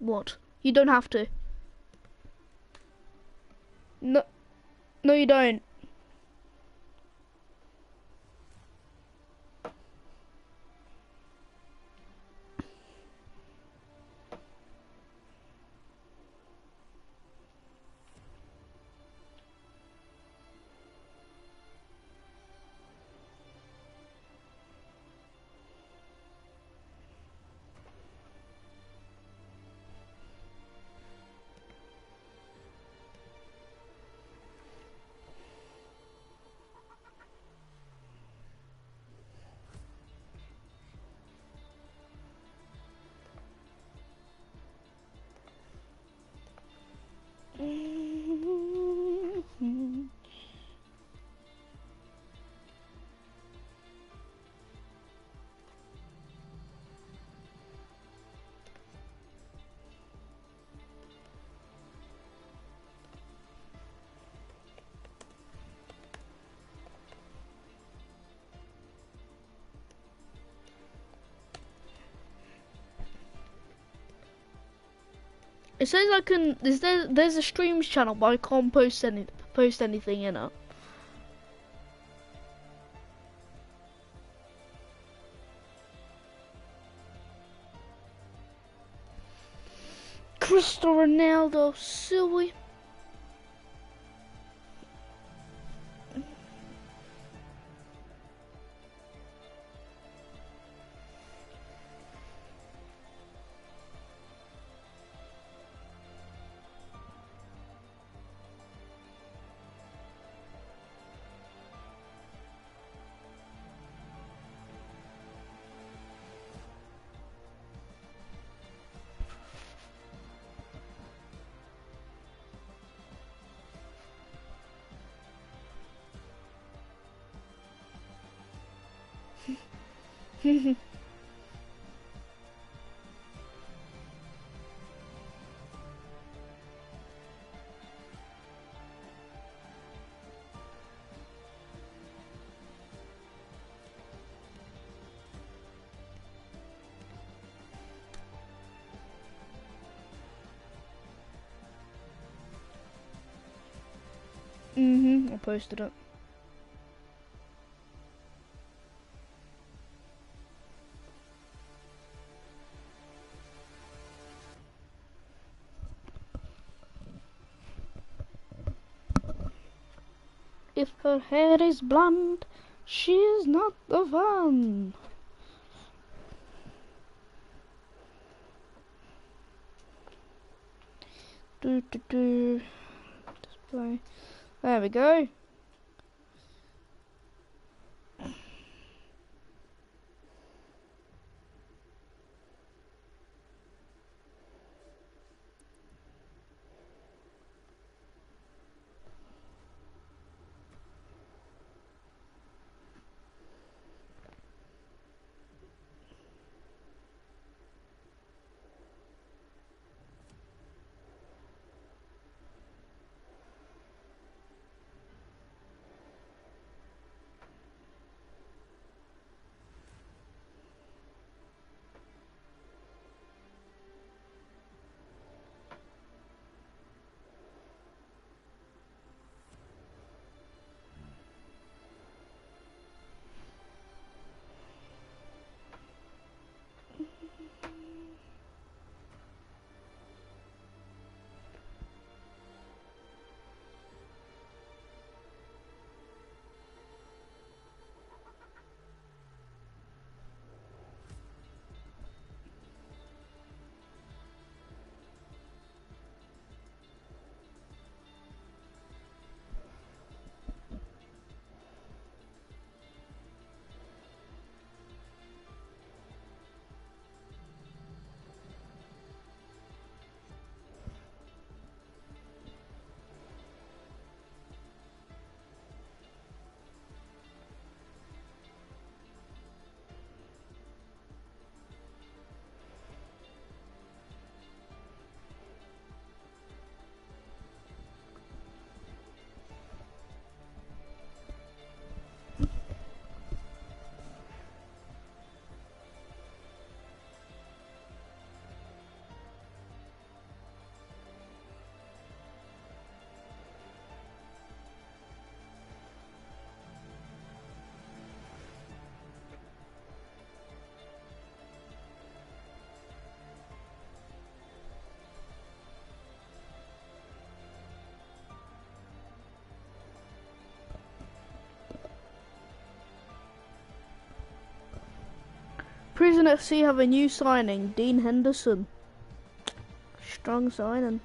What? You don't have to. No, no, you don't. It says I can. There's a streams channel, but I can't post anything in it. Cristiano Ronaldo, silly. I posted it. If her hair is blonde, she's not the one. Display. There we go. Prison FC have a new signing, Dean Henderson. Strong signing.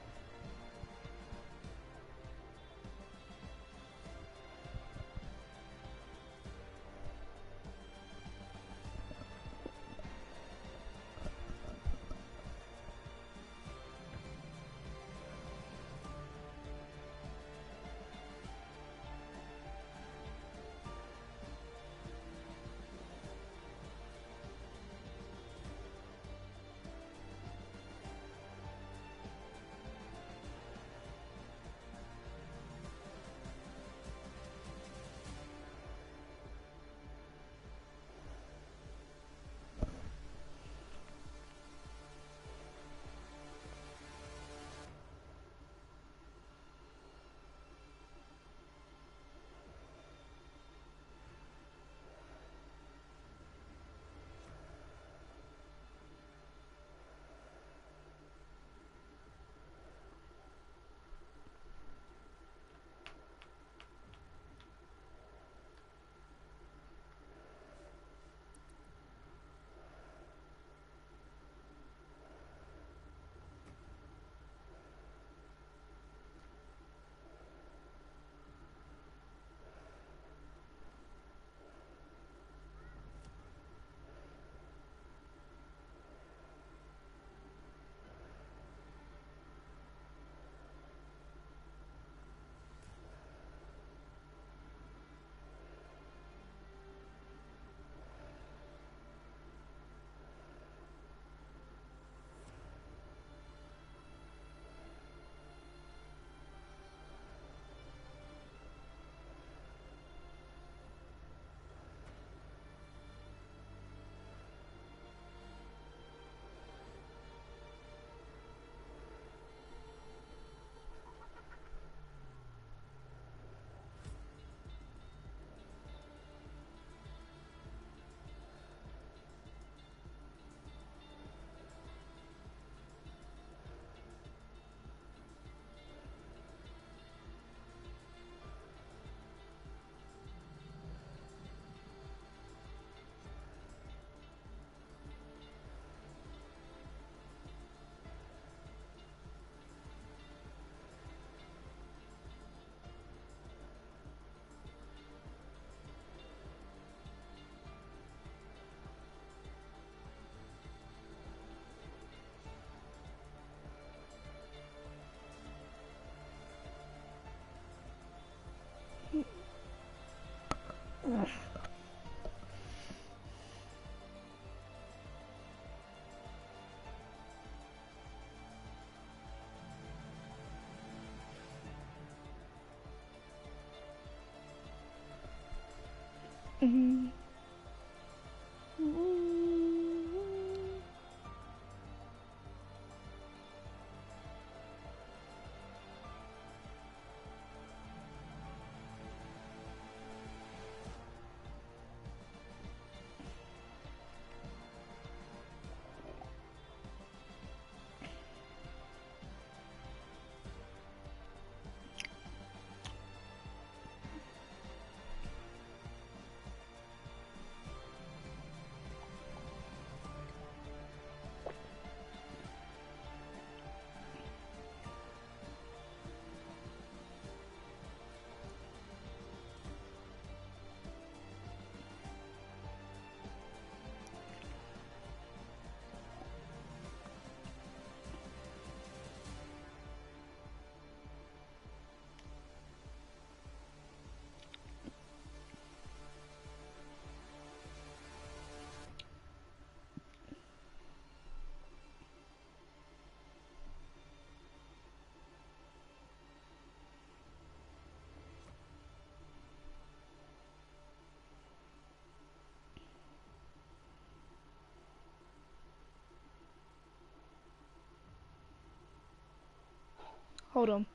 Hold on.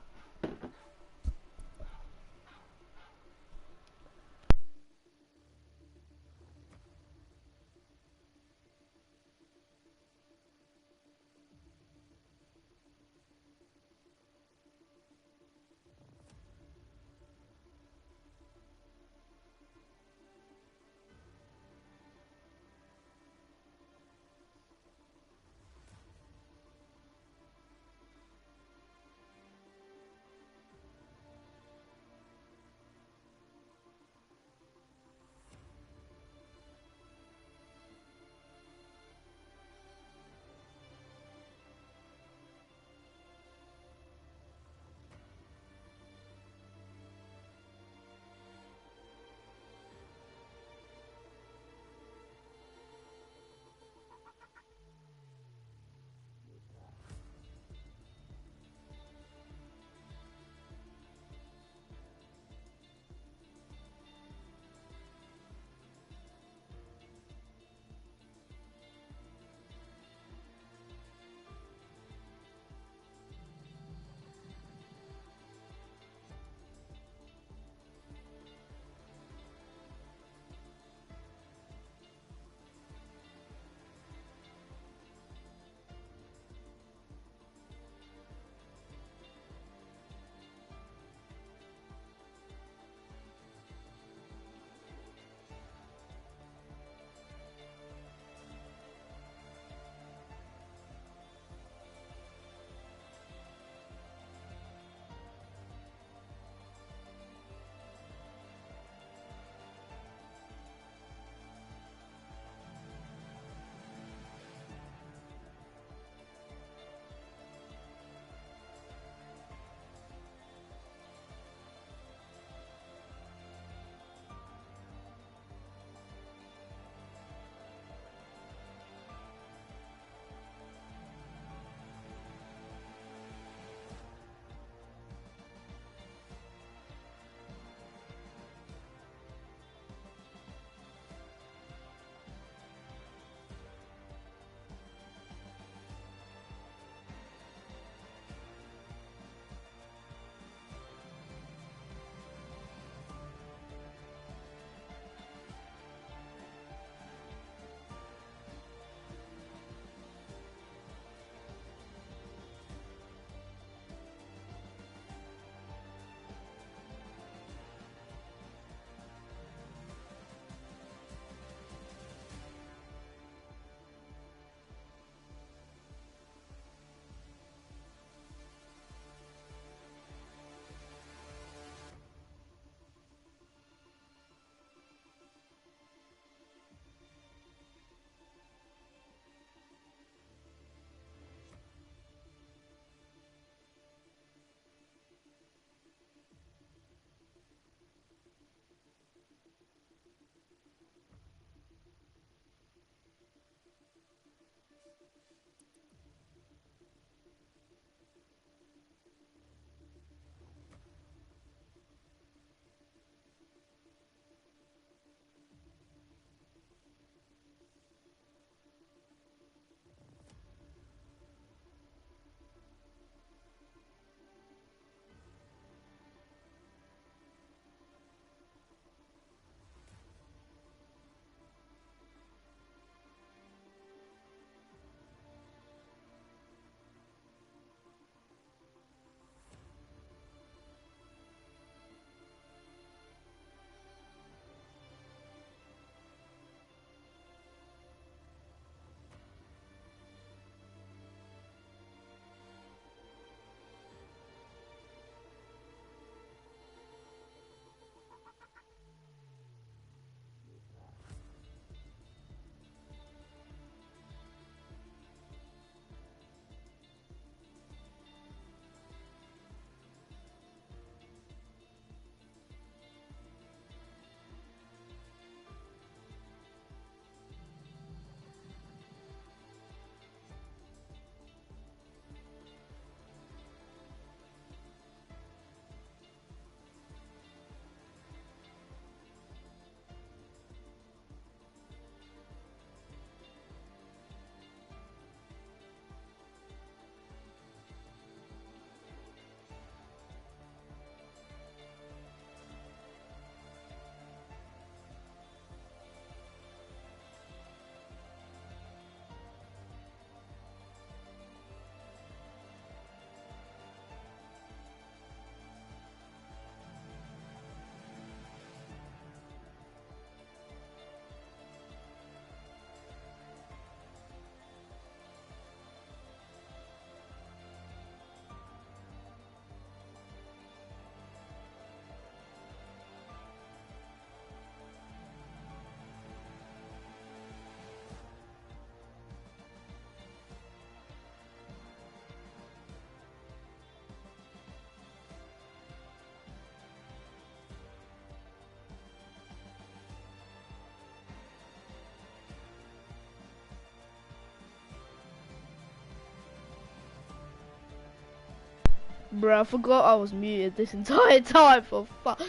Bro, I forgot I was muted this entire time for fuck.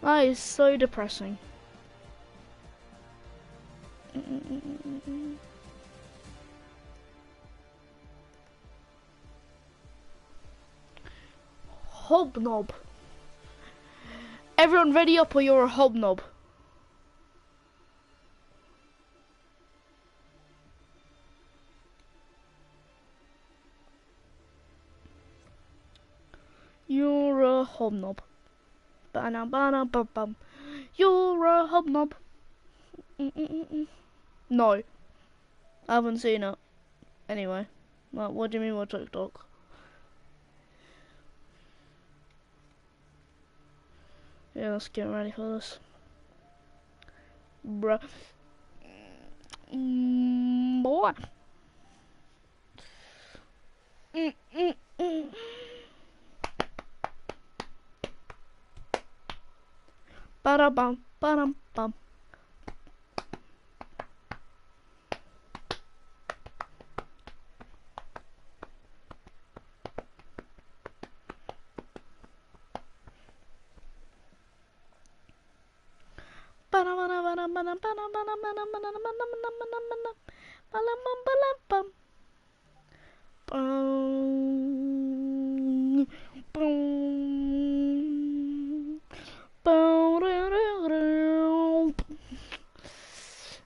That is so depressing. Hobnob. Everyone ready up or you're a hobnob? You're a hobnob. Ba-na-ba-na-ba-bum. You're a hobnob. No, I haven't seen it. Anyway, what do you mean what TikTok? Yeah, let's get ready for this. Bruh. Boy. Ba-da-bum, ba-dum-bum.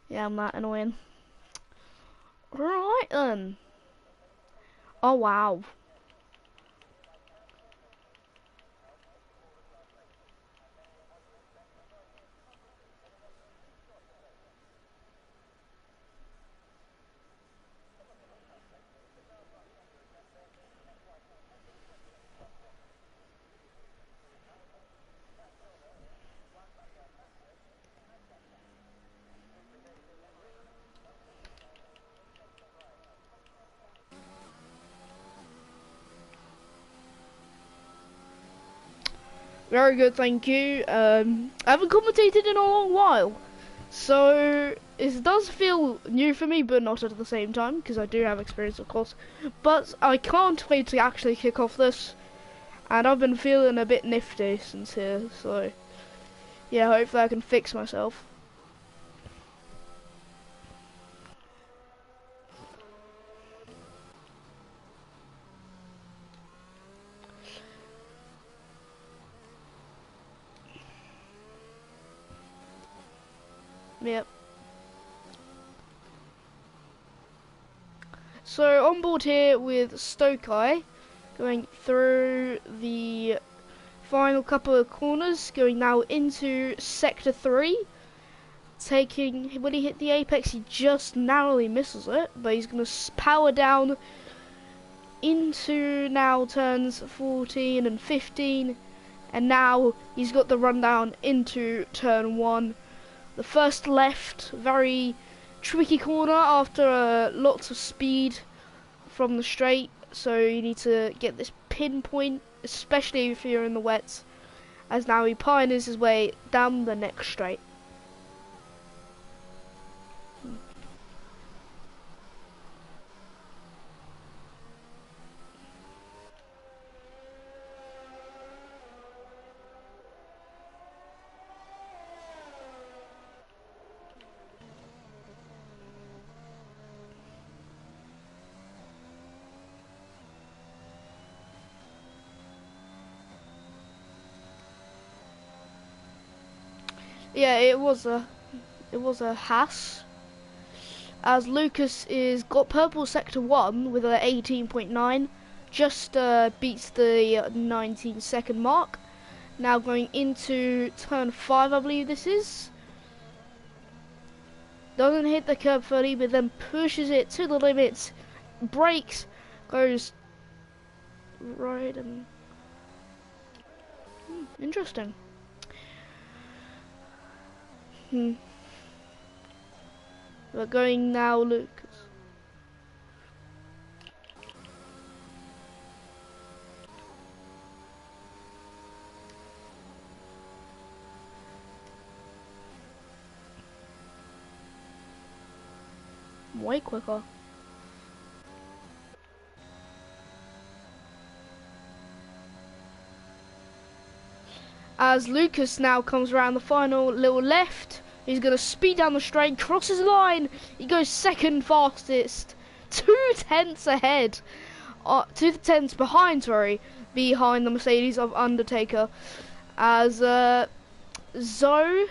Yeah, I'm that annoying. Right then. Oh wow. Very good, thank you. I haven't commentated in a long while, so it does feel new for me, but not at the same time, because I do have experience, of course. But I can't wait to actually kick off this, and I've been feeling a bit nifty since here, so yeah, hopefully I can fix myself. Yep. So on board here with Stokai, going through the final couple of corners, going now into Sector 3. Taking, when he hit the apex, he just narrowly misses it, but he's going to power down into now turns 14 and 15, and now he's got the rundown into turn 1. The first left, very tricky corner after lots of speed from the straight, so you need to get this pinpoint, especially if you're in the wets, as now he pioneers his way down the next straight. Yeah, it was a Haas, as Lucas is got purple sector 1 with a 18.9, just beats the 19-second mark. Now going into turn 5, I believe this is. Doesn't hit the curb fully, but then pushes it to the limits, brakes, goes right and interesting. We're going now, Lucas. way quicker. As Lucas now comes around the final little left, he's going to speed down the straight, crosses the line, he goes second fastest, 2/10 ahead, 2/10 behind, behind the Mercedes of Undertaker, as Zoe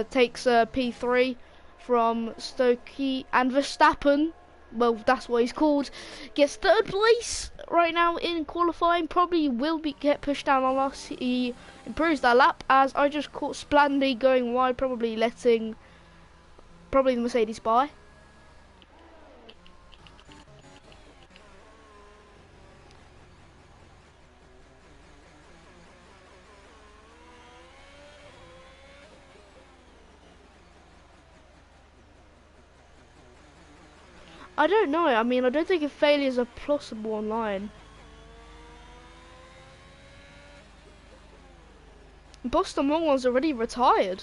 takes P3 from Stokey, and Verstappen, well, that's what he's called, gets third place right now in qualifying. Probably will get pushed down unless he improves that lap, as I just caught Splandy going wide, probably letting the Mercedes by. I don't know. I mean, I don't think if failures are possible online. Boston one's already retired.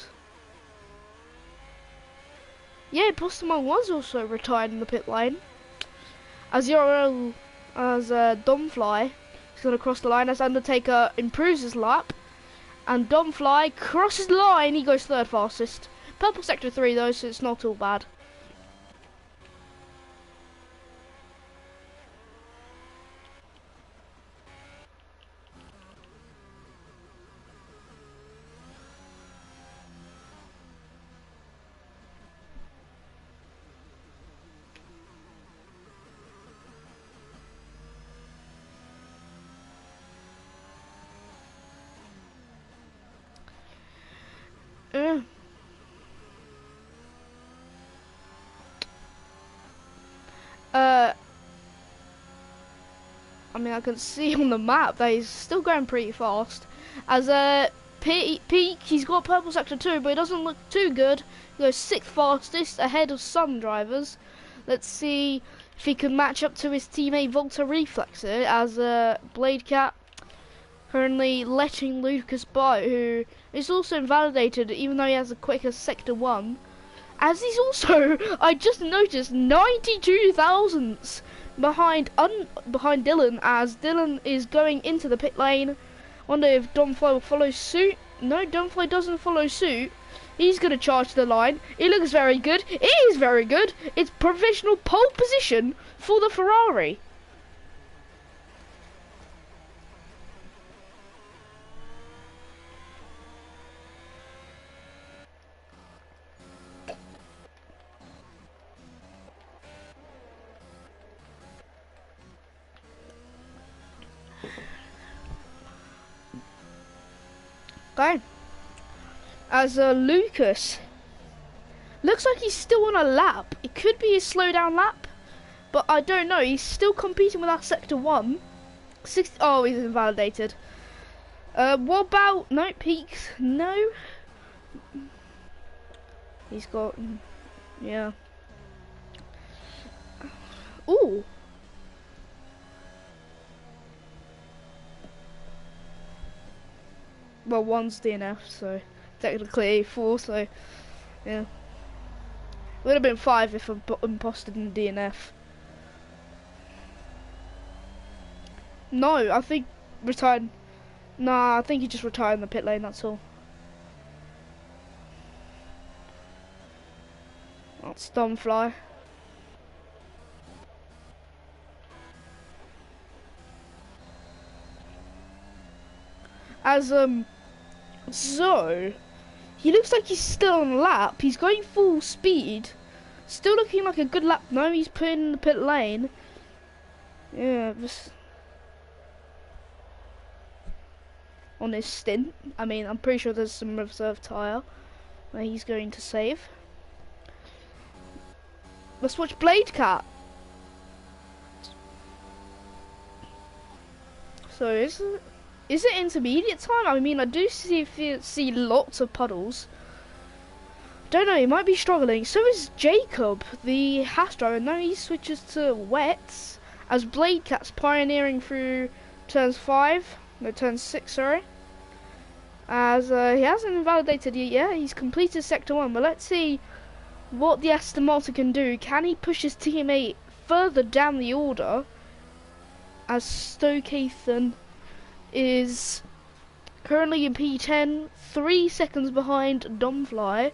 Yeah, Boston was also retired in the pit lane. As Dom Fly is going to cross the line as Undertaker improves his lap. And Dom Fly crosses the line, he goes third fastest. Purple sector 3 though, so it's not all bad. I mean, I can see on the map that he's still going pretty fast. As Peak, he's got purple sector 2, but it doesn't look too good. He goes 6th fastest, ahead of some drivers. Let's see if he can match up to his teammate Volta Reflexer, as Blade Cat currently letting Lucas by, who is also invalidated, even though he has the quickest sector 1. As he's also, I just noticed, 92 thousandths behind Dylan, as Dylan is going into the pit lane. Wonder if Domfly will follow suit. No, Domfly doesn't follow suit. He's going to charge the line. It looks very good. It is very good. It's provisional pole position for the Ferrari. Okay. As Lucas looks like he's still on a lap. It could be his slow down lap, but I don't know. He's still competing with that sector 1. Oh, he's invalidated. What about Peaks? No. He's got, yeah. Ooh. Well, 1's DNF, so technically 4, so yeah. Would have been 5 if imposter didn't DNF. No, I think retired. Nah, I think he just retired in the pit lane, that's all. That's Domfly. As so he looks like he's still on a lap. He's going full speed, still looking like a good lap. No, he's put in the pit lane. Yeah, just on his stint. I mean, I'm pretty sure there's some reserve tyre where he's going to save. Let's watch Blade Cat. So is it intermediate time? I mean, I do see lots of puddles. Don't know, he might be struggling. So is Jacob, the Haas driver. No, he switches to wets, as Blade Cat's pioneering through turns 6, sorry. As he hasn't invalidated yet. Yeah, he's completed sector 1, but let's see what the Aston Martin can do, can he push his teammate further down the order, as Stokathan is currently in P10, 3 seconds behind Domfly.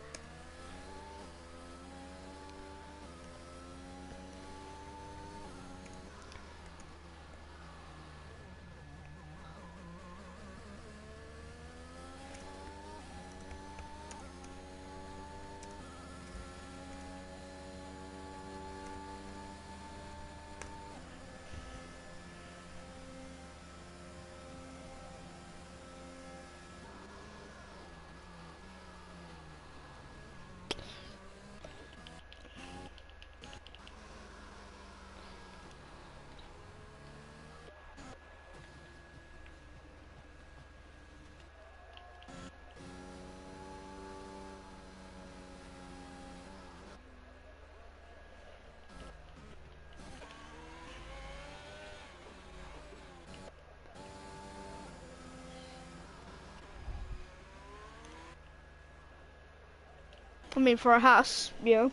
I mean, for a Haas, yeah.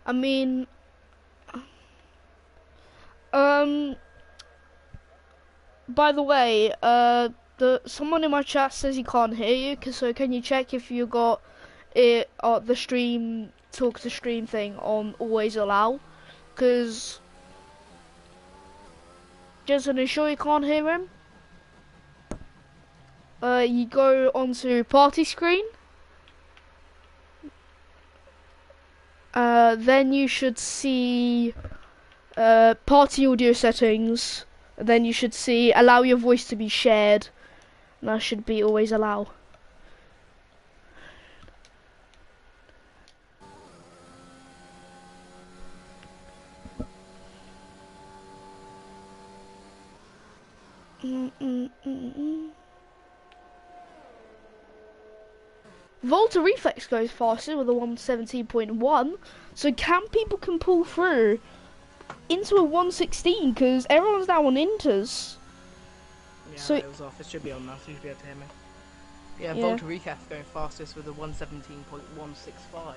I mean, by the way, someone in my chat says he can't hear you, so can you check if you got it, the stream, talk to stream thing on always allow? Because just to ensure you can't hear him, you go onto party screen, then you should see party audio settings, then you should see allow your voice to be shared, and that should be always allow. Volta Reflex goes faster with a 117.1, so people can pull through into a 116 because everyone's now on inters. Yeah, so it was off. It should be on now, so you should be able to hear me. Yeah, Volta Reflex going fastest with a 117.165.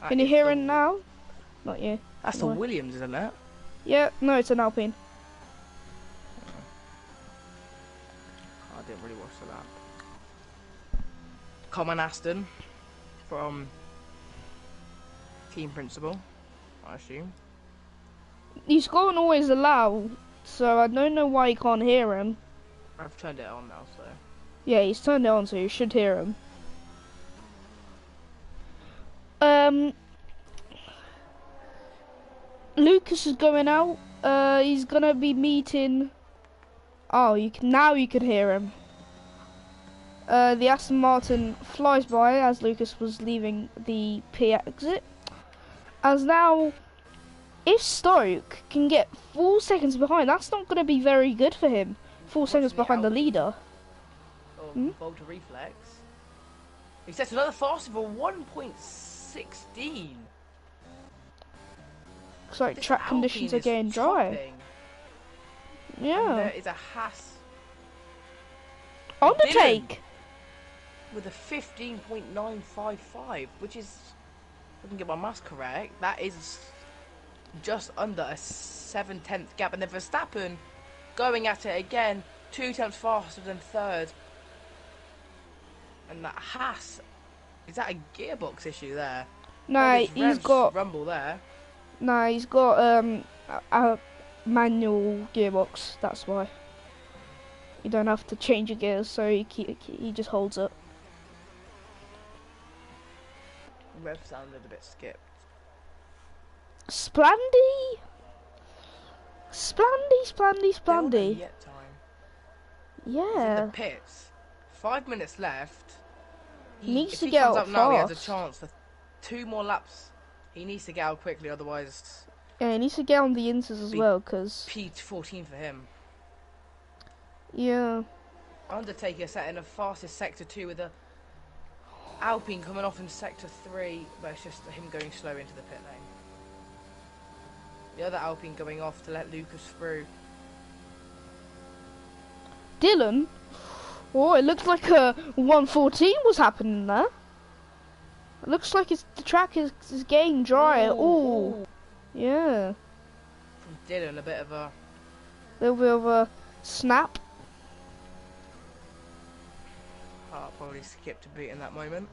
Can you hear it now? Not you. That's the Williams, isn't it? Yeah, no, it's an Alpine. I didn't really watch that. Common Aston from Team Principal, I assume. He's got an always allow, so I don't know why you can't hear him. I've turned it on now, so. Yeah, he's turned it on, so you should hear him. Lucas is going out. He's gonna be meeting. Oh, now you can hear him. The Aston Martin flies by as Lucas was leaving the P exit. As now, if Stoke can get 4 seconds behind, that's not going to be very good for him. 4 seconds behind the leader. Volta Reflex. He sets another faster for 1.16. Looks like track conditions are getting dry. Yeah. And there is a Haas. Undertake! With a 15.955, which is, if I can get my maths correct, that is just under a 7/10 gap. And then Verstappen going at it again, 2 tenths faster than third. And that Haas, is that a gearbox issue there? No, he's got rumble there. No, he's got a manual gearbox. That's why. You don't have to change your gears, so he just holds it. Rev sounded a bit skipped. Splandy. Yet time. Yeah. He's in the pits. 5 minutes left. He needs to get out fast. Now, he has a chance for 2 more laps. He needs to get out quickly, otherwise. Yeah, he needs to get on the inters as well, because P14 for him. Yeah. Undertaker set in the fastest sector 2 with a Alpine coming off in sector 3, but it's just him going slow into the pit lane. The other Alpine going off to let Lucas through. Dylan. Oh, it looks like a 114 was happening there. It looks like the track is getting drier. Oh, yeah. From Dylan, a bit of a Little bit of a snap. heart probably skipped a beat in that moment.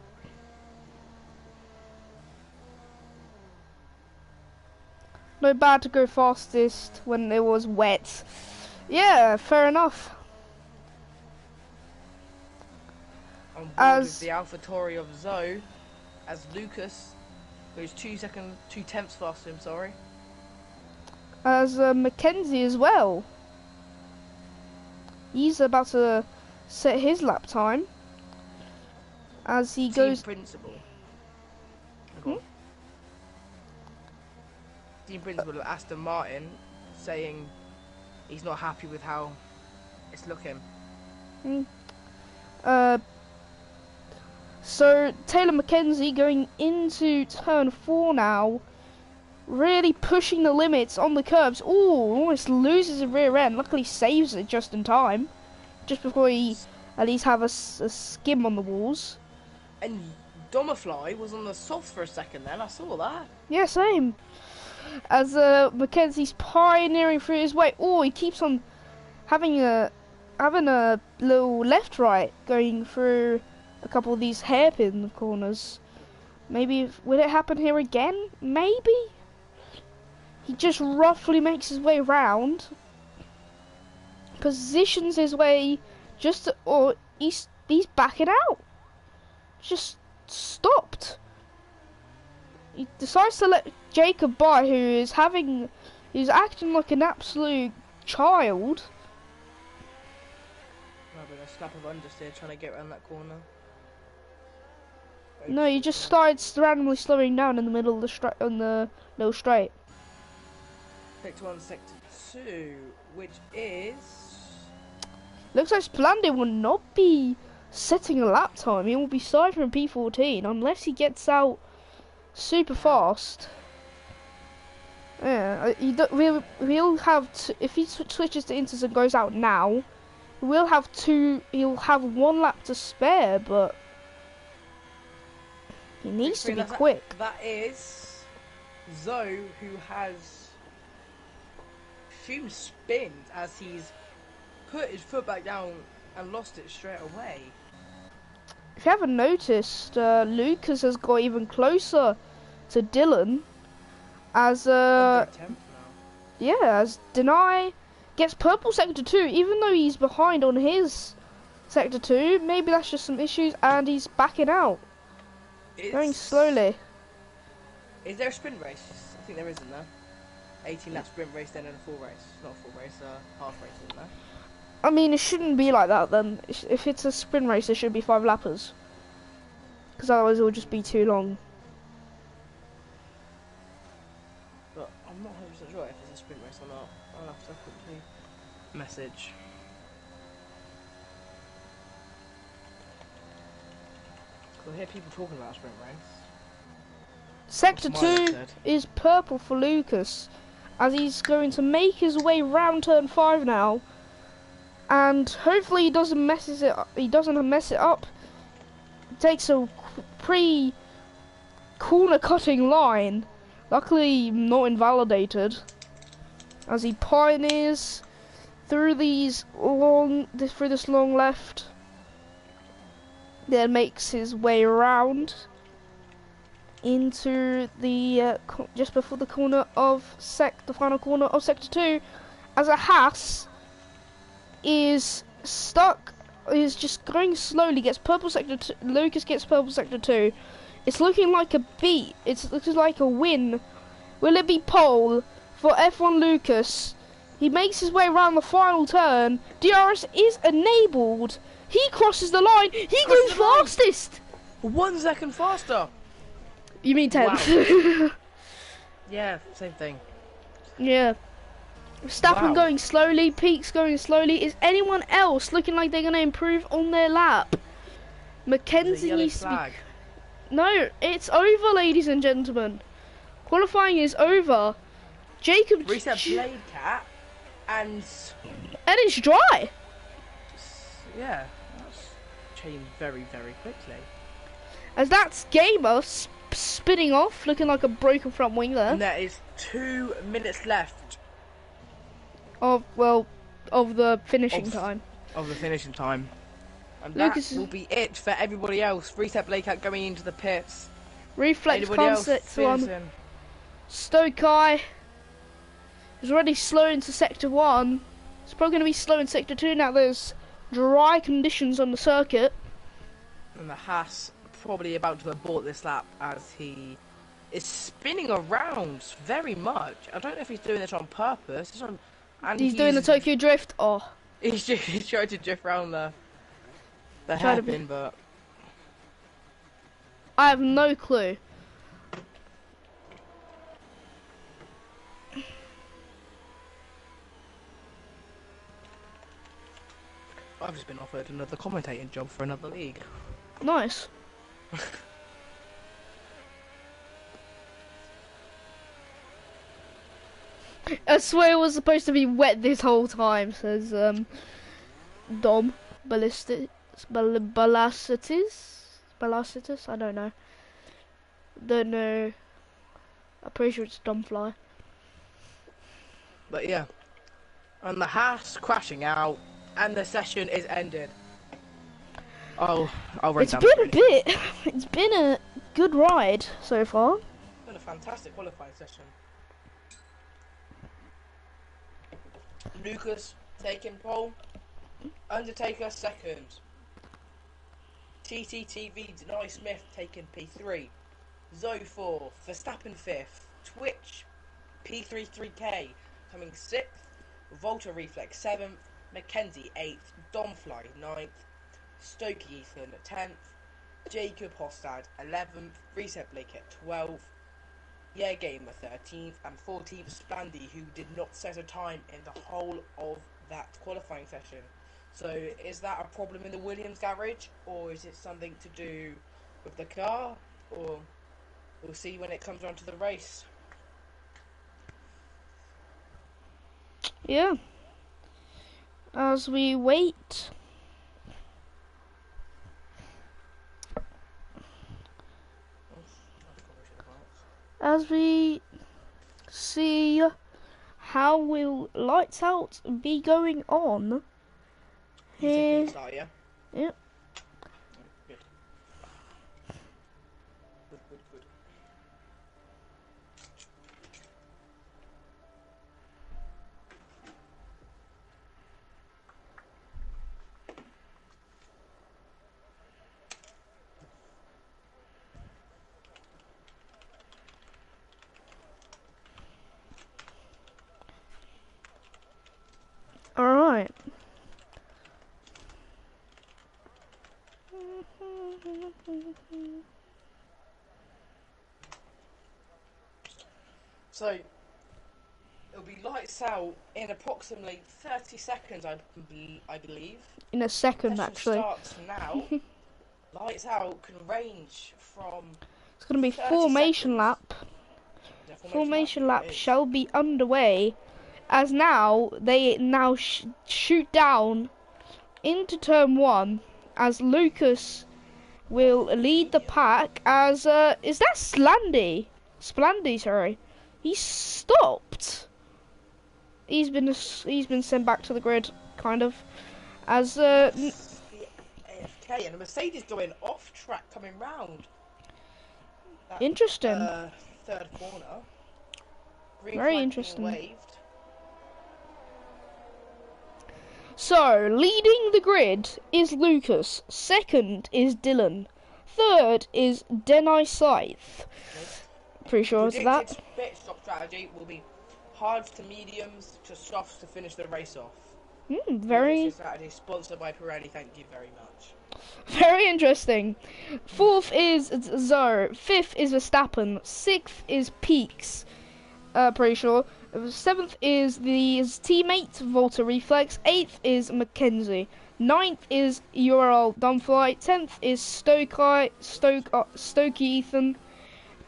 No bad to go fastest when it was wet. Yeah, fair enough. On board As with the AlphaTauri of Zoe, as Lucas goes 2 tenths faster, I'm sorry. as Mackenzie as well. He's about to set his lap time as he goes. Principal. Hmm? Team principal of Aston Martin saying he's not happy with how it's looking. So Taylor Mackenzie going into turn 4 now, really pushing the limits on the curbs. Ooh, almost loses his rear end. Luckily saves it just in time, just before he at least have a skim on the walls. And Domifly was on the soft for a second then, I saw that. Yeah, same. As Mackenzie's pioneering through his way. Oh, he keeps on having a little left-right going through a couple of these hairpin corners. Maybe will it happen here again? Maybe. He just roughly makes his way round, positions his way or he's backing out. Just stopped. He decides to let Jacob by, who's acting like an absolute child. Having a snap of understeer trying to get around that corner. No, he just started randomly slowing down in the middle of the on the little straight. Sector 1, Sector 2, which is... Looks like Splendid will not be setting a lap time. He will be starting from P14 unless he gets out super fast. Yeah, we'll have if he switches to Inters and goes out now, he'll have 1 lap to spare, but he needs to be quick. That is Zoe, who has spinned as he's put his foot back down and lost it straight away. If you haven't noticed, Lucas has got even closer to Dylan as as Denai gets purple sector 2, even though he's behind on his sector 2. Maybe that's just some issues and he's backing out. Going slowly. Is there a sprint race? I think there is, isn't there? 18 lap sprint race then and a full race. Not a full race, half race, isn't there? I mean, it shouldn't be like that then. If it's a sprint race, there should be 5 lappers. Because otherwise it will just be too long. But I'm not 100% sure if it's a sprint race or not. I'll have to quickly message. I hear people talking about a sprint race. Sector 2 is purple for Lucas, as he's going to make his way round turn 5 now, and hopefully he doesn't mess it up. Takes a corner cutting line, luckily not invalidated, as he pioneers through this long left, then makes his way around into the just before the corner of the final corner of sector 2, as a Haas is stuck, is just going slowly, gets purple sector 2. Lucas gets purple sector 2. It's looking like a beat. It's looking like a win. Will it be pole for F1 Lucas? He makes his way around the final turn. DRS is enabled. He crosses the line. He goes fastest. 1 second faster. You mean 10th? Wow. Yeah, same thing. Yeah. Verstappen going slowly, Peaks going slowly. Is anyone else looking like they're going to improve on their lap? Mackenzie needs to be... No, it's over, ladies and gentlemen. Qualifying is over. Jacob... Reset blade cap and... And it's dry. Yeah, That's changed very, very quickly. As that's Gamer spinning off, looking like a broken front wing there. And there is 2 minutes left. Of the finishing time. Of the finishing time. And Lucas that will be it for everybody else. Reset Blakeout going into the pits. Reflex concept one. Him. Stokai is already slow into sector 1. It's probably going to be slow in sector 2 now. There's dry conditions on the circuit. And the Haas probably about to abort this lap as he is spinning around very much. I don't know if he's doing this on purpose. He's doing the Tokyo Drift. Oh, he's trying to drift around the hairpin, but I have no clue. I've just been offered another commentating job for another league. Nice. I swear it was supposed to be wet this whole time, says Dom Ballistitis, I don't know. I'm pretty sure it's Domfly. But yeah. And the Haas crashing out, and the session is ended. I'll run It's down been a bit. It's been a good ride so far. It's been a fantastic qualifying session. Lucas taking pole, Undertaker second, TTTV Denai Smith taking P3, Zoe 4th, Verstappen 5th, Twitch P33K coming 6th, Volta Reflex 7th, Mackenzie 8th, Domfly 9th, Stokey Ethan 10th, Jacob Hostad 11th, Reset Blake at 12th, Yeah Gamer 13th, and 14th Splandy, who did not set a time in the whole of that qualifying session. So is that a problem in the Williams garage, or is it something to do with the car, or we'll see when it comes on to the race. Yeah. As we wait. As we see how will Lights Out be going on here. Yeah. Yep. Good. Good. All right. So it'll be lights out in approximately 30 seconds, I believe. In a second, Session actually. starts now. Lights out can range from. It's going to be 30 formation seconds. lap. Yeah, Formation lap it is. shall be underway, as now they shoot down into turn 1, as Lucas will lead the pack. As is that Splandy, sorry. He stopped. He's been sent back to the grid, kind of. As The AFK and the Mercedes going off track coming round. That, interesting. Third corner. Green Very flag interesting. being waved. So, leading the grid is Lucas. Second is Dylan. Third is Denai Scythe. Pretty sure it's that. Predicted pit stop strategy will be hards to mediums to softs to finish the race off. Very, Strategy sponsored by Pirelli. Thank you very much. very interesting. Fourth is Zoe. Fifth is Verstappen. Sixth is Peaks. Pretty sure. Seventh is the teammate Volta Reflex. Eighth is Mackenzie. Ninth is Ural Dumfly. 10th is Stokey Ethan.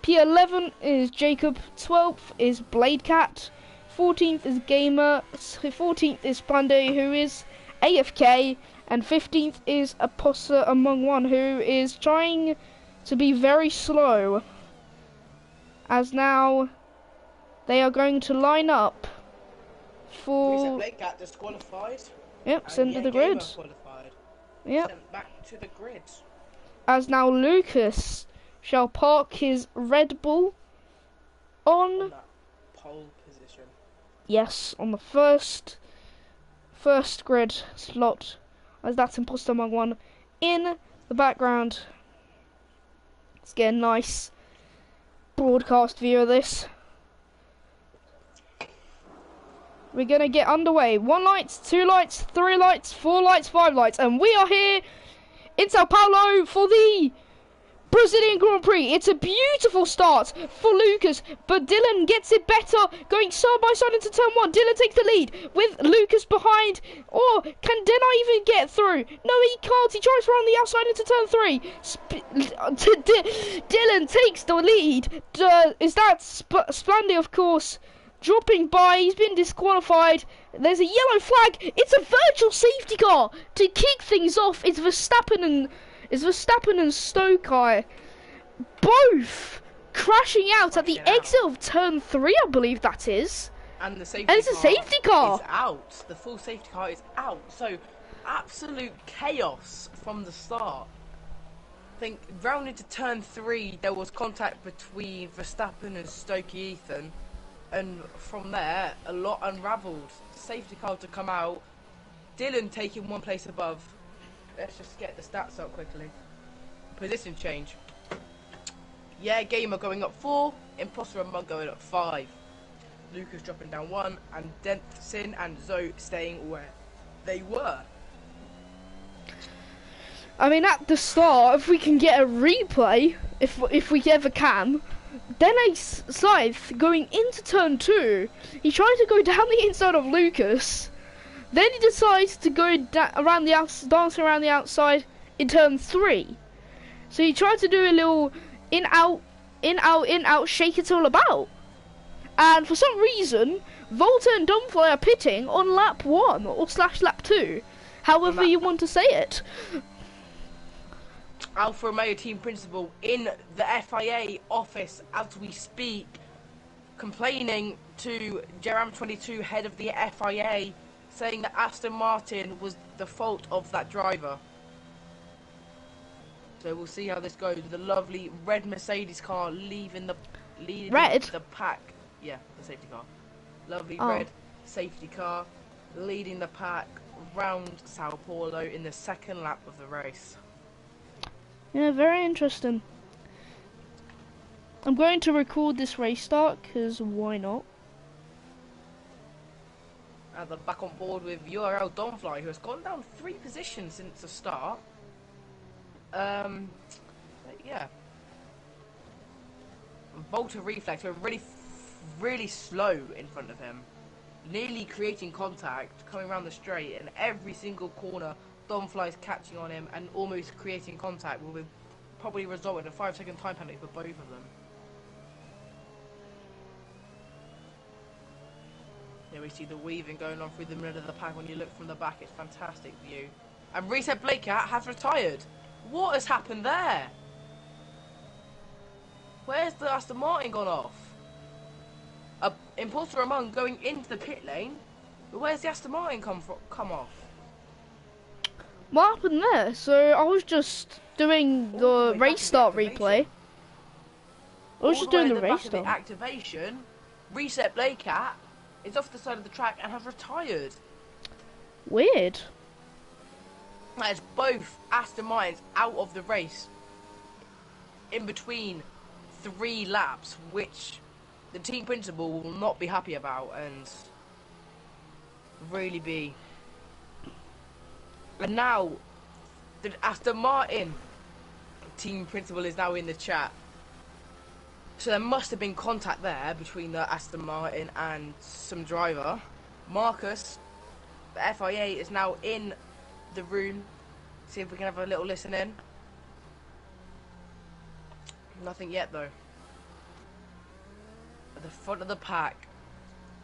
P11 is Jacob. 12th is Bladecat. 14th is Gamer. 14th is Splandy, who is AFK. And 15th is Apossa Among One, who is trying to be very slow. As now they are going to line up for... Blake got disqualified. Yep, sent to the Gamer grid. qualified. Yep. Sent back to the grid. As now Lucas shall park his Red Bull on that pole position. Yes, on the first grid slot, as that's Imposter Among One in the background. Let's get a nice broadcast view of this. We're gonna get underway. 1 light, 2 lights, 3 lights, 4 lights, 5 lights, and we are here in Sao Paulo for the Brazilian Grand Prix. It's a beautiful start for Lucas, but Dylan gets it better, going side by side into turn 1. Dylan takes the lead with Lucas behind. Or can Denai even get through? No, he can't. He tries around the outside into turn 3. Dylan takes the lead. Is that Splendy, of course, dropping by? He's been disqualified. There's a yellow flag. It's a virtual safety car to kick things off. It's Verstappen and Stoker, both crashing out at the exit of turn 3, I believe that is. And the safety and it's a safety car. Is out. The full safety car is out. So absolute chaos from the start. I think round into turn 3 there was contact between Verstappen and Stokey Ethan, and from there a lot unravelled. Safety car to come out. Dylan taking 1 place above. Let's just get the stats up quickly. Position change. Yeah, Gamer going up 4, Imposter Among going up 5. Lucas dropping down 1, and Denson and Zoe staying where they were. I mean, at the start, if we can get a replay, if we ever can, then Scythe going into turn 2, he tried to go down the inside of Lucas. Then he decides to go dance around the outside in turn 3. So he tried to do a little in out, shake it all about. And for some reason, Volta and Dumbfly are pitting on lap 1 or / lap 2, however you want to say it. Alfa Romeo team principal in the FIA office as we speak, complaining to Jeram22, head of the FIA, saying that Aston Martin was the fault of that driver. So we'll see how this goes. The lovely red Mercedes car leading the pack. Yeah, the safety car. Lovely red safety car leading the pack round Sao Paulo in the 2nd lap of the race. Yeah, very interesting. I'm going to record this race start, because why not? And they're back on board with URL Donfly, who has gone down 3 positions since the start. Yeah. Volta Reflex were really slow in front of him, nearly creating contact, coming around the straight, and every single corner Donfly's catching on him and almost creating contact will probably result in a 5-second time penalty for both of them. Here we see the weaving going on through the middle of the pack. When you look from the back, it's fantastic view. And Reset Blakecat has retired. What has happened there? Where's the Aston Martin gone off? Imposter Among going into the pit lane. But where's the Aston Martin come off? What happened there? So I was just doing the race start replay. I was just doing the race start. Activation. Reset Blakecat is off the side of the track and has retired. Weird. That is both Aston Martins out of the race in between 3 laps, which the team principal will not be happy about and really be. And now the Aston Martin team principal is now in the chat. So there must have been contact there between the Aston Martin and some driver. Marcus, the FIA, is now in the room. See if we can have a little listen in. Nothing yet though. At the front of the pack,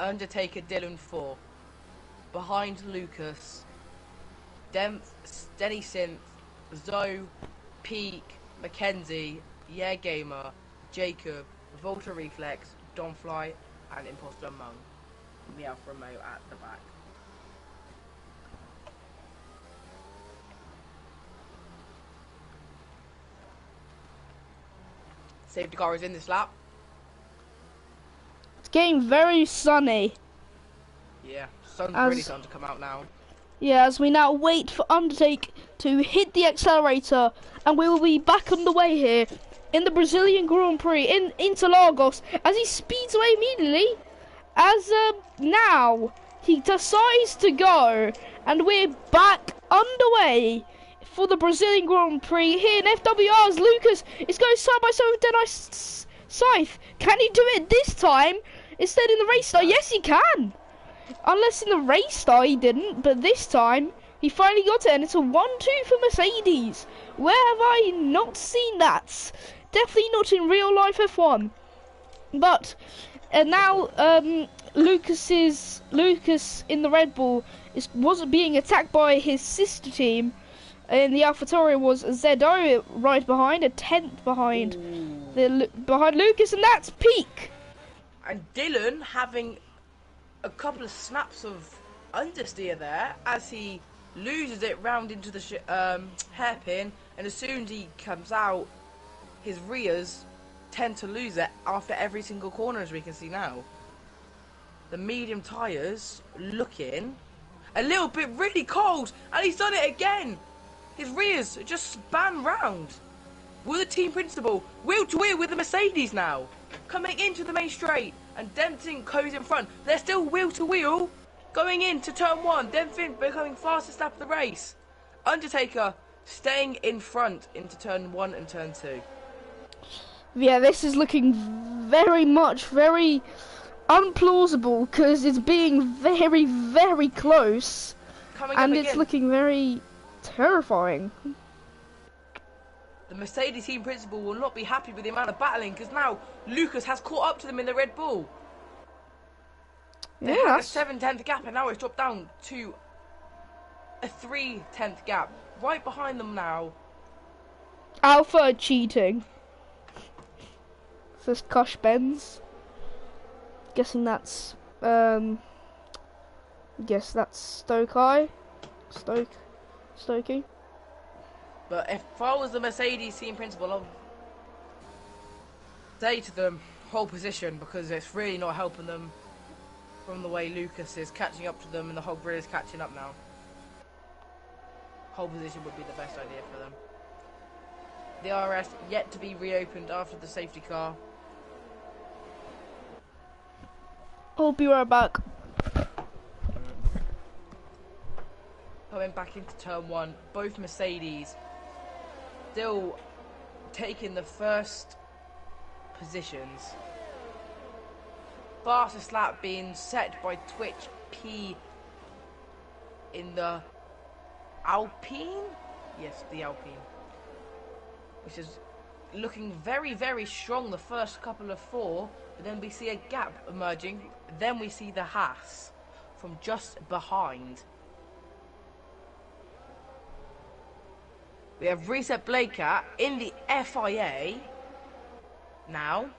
Undertaker Dylan 4. Behind Lucas Demph, Steady Synth, Zoe, Peak, Mackenzie, Yeah Gamer, Jacob, Volta Reflex, Donfly, and Imposter Among. We have Remo at the back. Safety car is in this lap. It's getting very sunny. Yeah, sun's really starting to come out now. Yeah, as we now wait for Undertake to hit the accelerator, and we will be back on the way here in the Brazilian Grand Prix in Interlagos as he speeds away immediately. As now he decides to go, and we're back underway for the Brazilian Grand Prix here in FWR's. Lucas is going side by side with Dennis Scythe. Can he do it this time instead in the race start? Yes, he can. Unless in the race start he didn't, but this time he finally got it, and it's a 1-2 for Mercedes. Where have I not seen that? Definitely not in real life F1. But now Lucas in the Red Bull wasn't being attacked by his sister team. In the AlphaTauri was Zedo right behind, a 10th behind behind Lucas, and that's Peak. And Dylan having a couple of snaps of understeer there as he loses it round into the hairpin, and as soon as he comes out, his rears tend to lose it after every single corner, as we can see now. The medium tyres looking a little bit really cold, and he's done it again. His rears just span round. Will the team principal wheel to wheel with the Mercedes now, coming into the main straight, and Dempsey goes in front. They're still wheel to wheel going into turn 1. Dempsey becoming fastest lap of the race. Undertaker staying in front into turn 1 and turn 2. Yeah, this is looking very unplausible because it's being very close, and it's looking very terrifying. The Mercedes team principal will not be happy with the amount of battling, because now Lucas has caught up to them in the Red Bull. They had a 7/10 gap, and now it's dropped down to a 3/10 gap. Right behind them now. Alpha cheating. Says Kosh Benz. Guessing that's guess that's Stokey. Stokey. But if I was the Mercedes team principal, I'd say to them, hold position, because it's really not helping them from the way Lucas is catching up to them and the whole grid is catching up now. Hold position would be the best idea for them. The RS yet to be reopened after the safety car. I'll be right back. Coming back into turn 1, both Mercedes still taking the first positions. Fastest lap being set by Twitch P in the Alpine? Yes, the Alpine. Which is looking very strong the first couple of 4, but then we see a gap emerging. Then we see the Haas from just behind. We have Reset Blaker in the FIA now,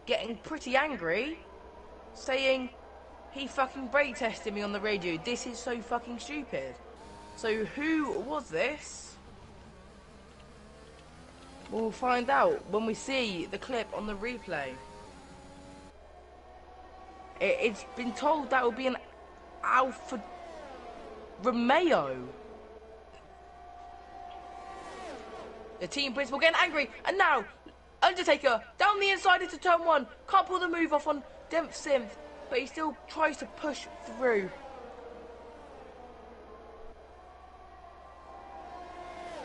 getting pretty angry, saying he fucking brake tested me on the radio. This is so fucking stupid. So who was this? We'll find out when we see the clip on the replay. It's been told that will be an Alfa Romeo. The team principal getting angry, and now Undertaker down the inside into turn 1. Can't pull the move off on Dempsey, but he still tries to push through.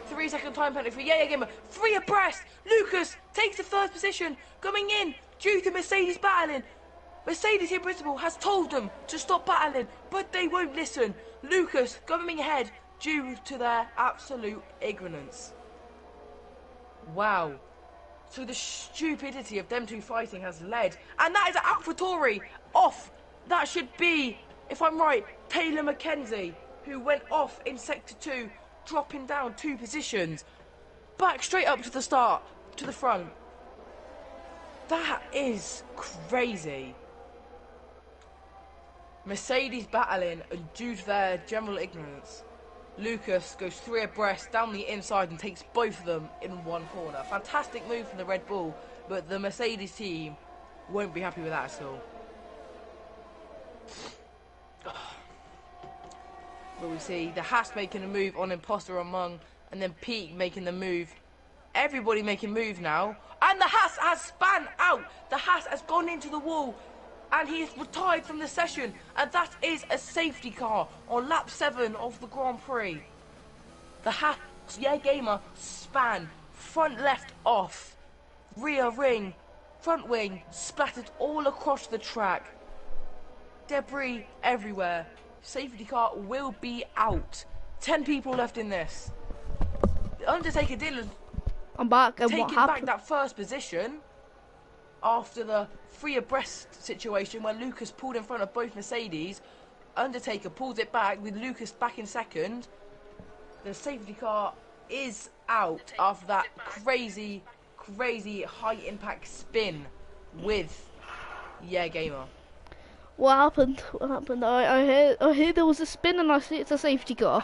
Three-second time penalty for Yeah Gamer. 3 abreast. Lucas takes the first position, coming in due to Mercedes battling. Mercedes team principal has told them to stop battling, but they won't listen. Lucas coming ahead due to their absolute ignorance. Wow. So the stupidity of them two fighting has led, and that is an AlphaTauri off. That should be, if I'm right, Taylor Mackenzie, who went off in Sector 2, dropping down 2 positions. Back straight up to the start, to the front. That is crazy. Mercedes battling, and due to their general ignorance, Lucas goes 3 abreast down the inside and takes both of them in one corner. Fantastic move from the Red Bull, but the Mercedes team won't be happy with that at all. But we see the Haas making a move on Imposter Among, and then Pete making the move. Everybody making moves now, and the Haas has spun out. The Haas has gone into the wall, and he is retired from the session, and that is a safety car on lap 7 of the Grand Prix. The Haas Gamer span, front left off, rear ring, front wing splattered all across the track. Debris everywhere. Safety car will be out. 10 people left in this. Undertaker Dylan, I'm back. And taking what back happened? that first position after the 3 abreast situation where Lucas pulled in front of both Mercedes. Undertaker pulls it back with Lucas back in second. The safety car is out after that crazy high impact spin with Gamer. What happened? What happened? I heard there was a spin, and I see it's a safety car.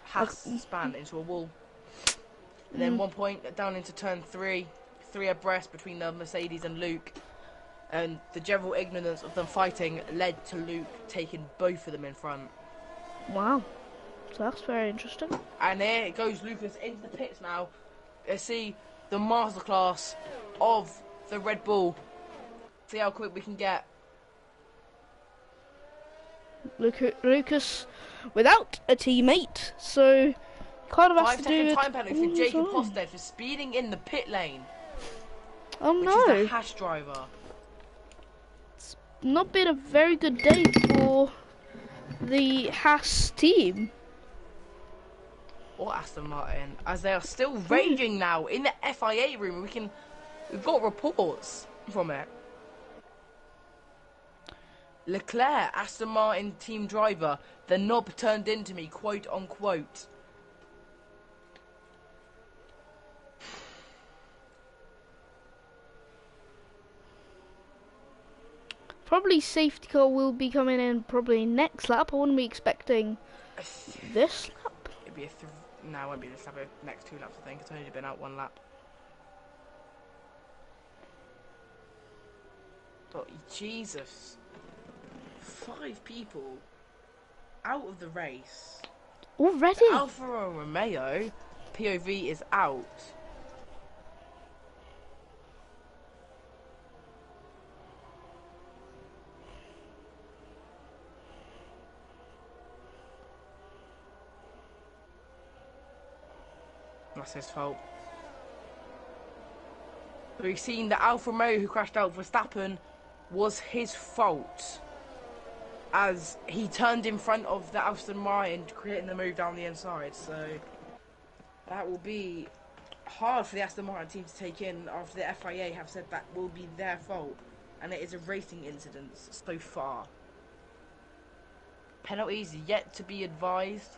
Haas span into a wall. And then 1 point down into turn 3. 3 abreast between the Mercedes and Luke. And the general ignorance of them fighting led to Luke taking both of them in front. Wow. So that's very interesting. And there goes Lucas into the pits now. Let's see the masterclass of the Red Bull. See how quick we can get. Lucas without a teammate, so kind of has 5 to do second it time penalty for all Jacob the time. Posted for speeding in the pit lane, Oh which is no, the Haas driver. not been a very good day for the Haas team. Or Aston Martin, as they are still raging now in the FIA room. We've got reports from it. Leclerc, Aston Martin team driver, the knob turned into me, quote unquote. Probably safety car will be coming in probably next lap. I wouldn't be expecting this lap. It'd be no, it won't be this lap. Next 2 laps, I think. It's only been out 1 lap. But Jesus, 5 people out of the race Already? Alfa Romeo POV is out. That's his fault. We've seen that Alfa Romeo who crashed out Verstappen was his fault, as he turned in front of the Aston Martin, creating the move down the inside. So that will be hard for the Aston Martin team to take in after the FIA have said that will be their fault, and it is a racing incident so far. Penalties yet to be advised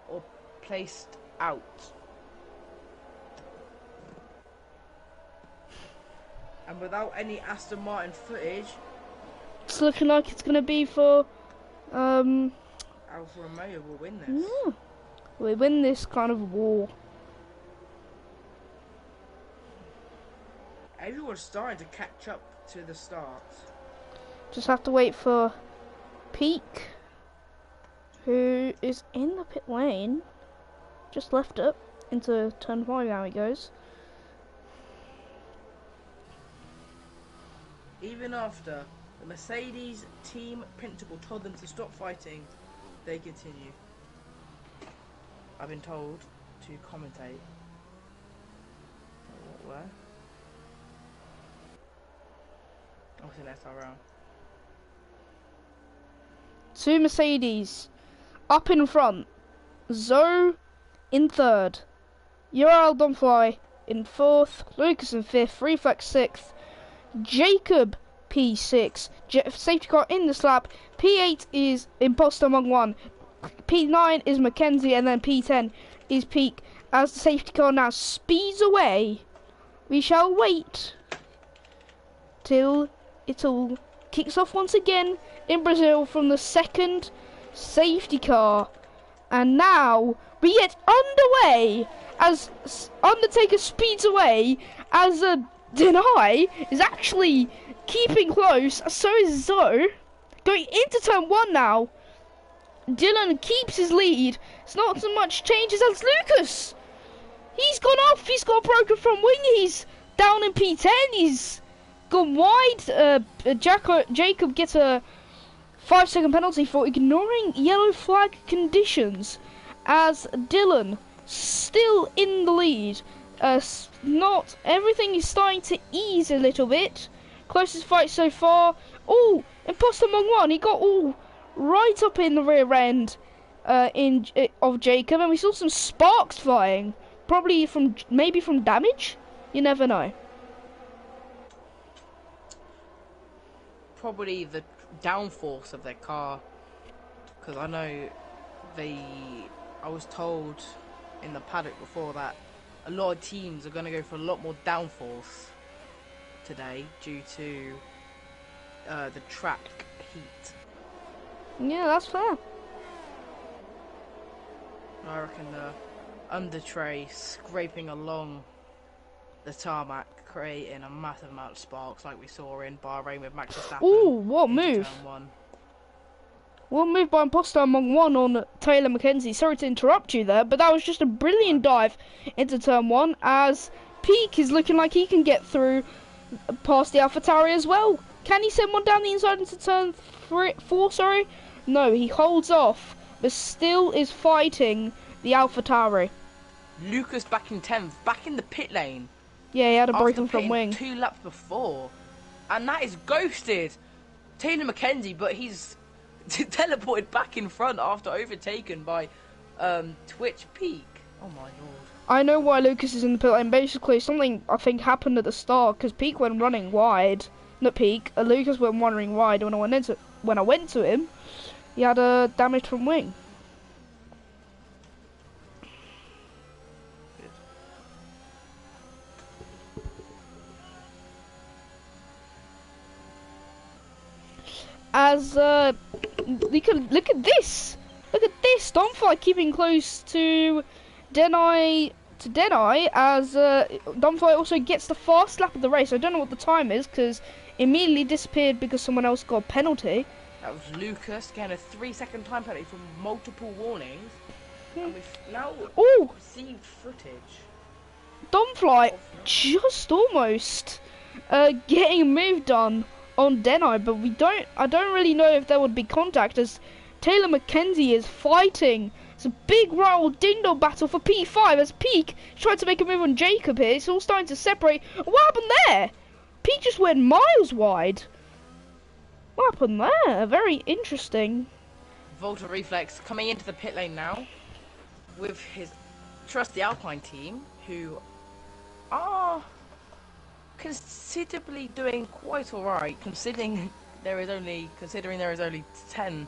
or placed out. And without any Aston Martin footage, It's looking like it's going to be for Alfa Romeo will win this. yeah, we win this kind of war. Everyone's starting to catch up to the start. Just have to wait for Peak, who is in the pit lane. Just left it into turn 5. Now he goes. Even after the Mercedes team principal told them to stop fighting, they continue. I've been told to commentate. Where? Oh, it's an SRL. 2 Mercedes up in front. Zoe in 3rd. Ural Donfly in 4th. Lucas in 5th. Reflex 6th. Jacob P6. Safety car in this lap. P8 is Imposter Among 1. P9 is Mackenzie, and then P10 is Peak. As the safety car now speeds away, we shall wait till it all kicks off once again in Brazil from the second safety car. And now we get underway as Undertaker speeds away, as Deny is actually keeping close. So is Zoe. Going into turn 1 now. Dylan keeps his lead. It's not so much changes as Lucas. He's gone off. He's got a broken front wing. He's down in P10. He's gone wide. Jacob gets a 5-second penalty for ignoring yellow flag conditions, as Dylan still in the lead. Not everything is starting to ease a little bit. Closest fight so far. Oh, imposter among one. He got all right up in the rear end of Jacob, and we saw some sparks flying. Probably maybe from damage. You never know. Probably the downforce of their car, because I know I was told in the paddock before that a lot of teams are going to go for a lot more downforce today due to the track heat. Yeah, that's fair. I reckon the under tray scraping along the tarmac, creating a massive amount of sparks like we saw in Bahrain with Max Verstappen. Ooh, what move! What move by imposter among one on Taylor Mackenzie. Sorry to interrupt you there, but that was just a brilliant dive into turn 1, as Peak is looking like he can get through past the AlphaTauri as well. Can he send one down the inside into turn 4? Sorry, no, he holds off, but still is fighting the AlphaTauri. Lucas back in 10th, back in the pit lane. Yeah, he had a broken front wing 2 laps before, and that is ghosted Taylor Mackenzie, but he's teleported back in front after overtaken by Twitch Peak. Oh my lord. I know why Lucas is in the pit lane. Basically, something I think happened at the start, because Peak went running wide. Not Peak, Lucas went running wide. When I went to him, he had a damaged front wing. As look at this, Domfly keeping close to Denai, as Domfly also gets the fast lap of the race. I don't know what the time is, because immediately disappeared because someone else got a penalty. That was Lucas getting a 3-second time penalty from multiple warnings, and we've now received footage. Domfly just almost getting a move done on Denai, but I don't really know if there would be contact, as Taylor Mackenzie is fighting. It's a big royal ding-dong battle for P5, as Peak tried to make a move on Jacob here. It's all starting to separate. What happened there? Peak just went miles wide. What happened there? Very interesting. Volta Reflex coming into the pit lane now with his trusty Alpine team, who are considerably doing quite alright, considering there is only 10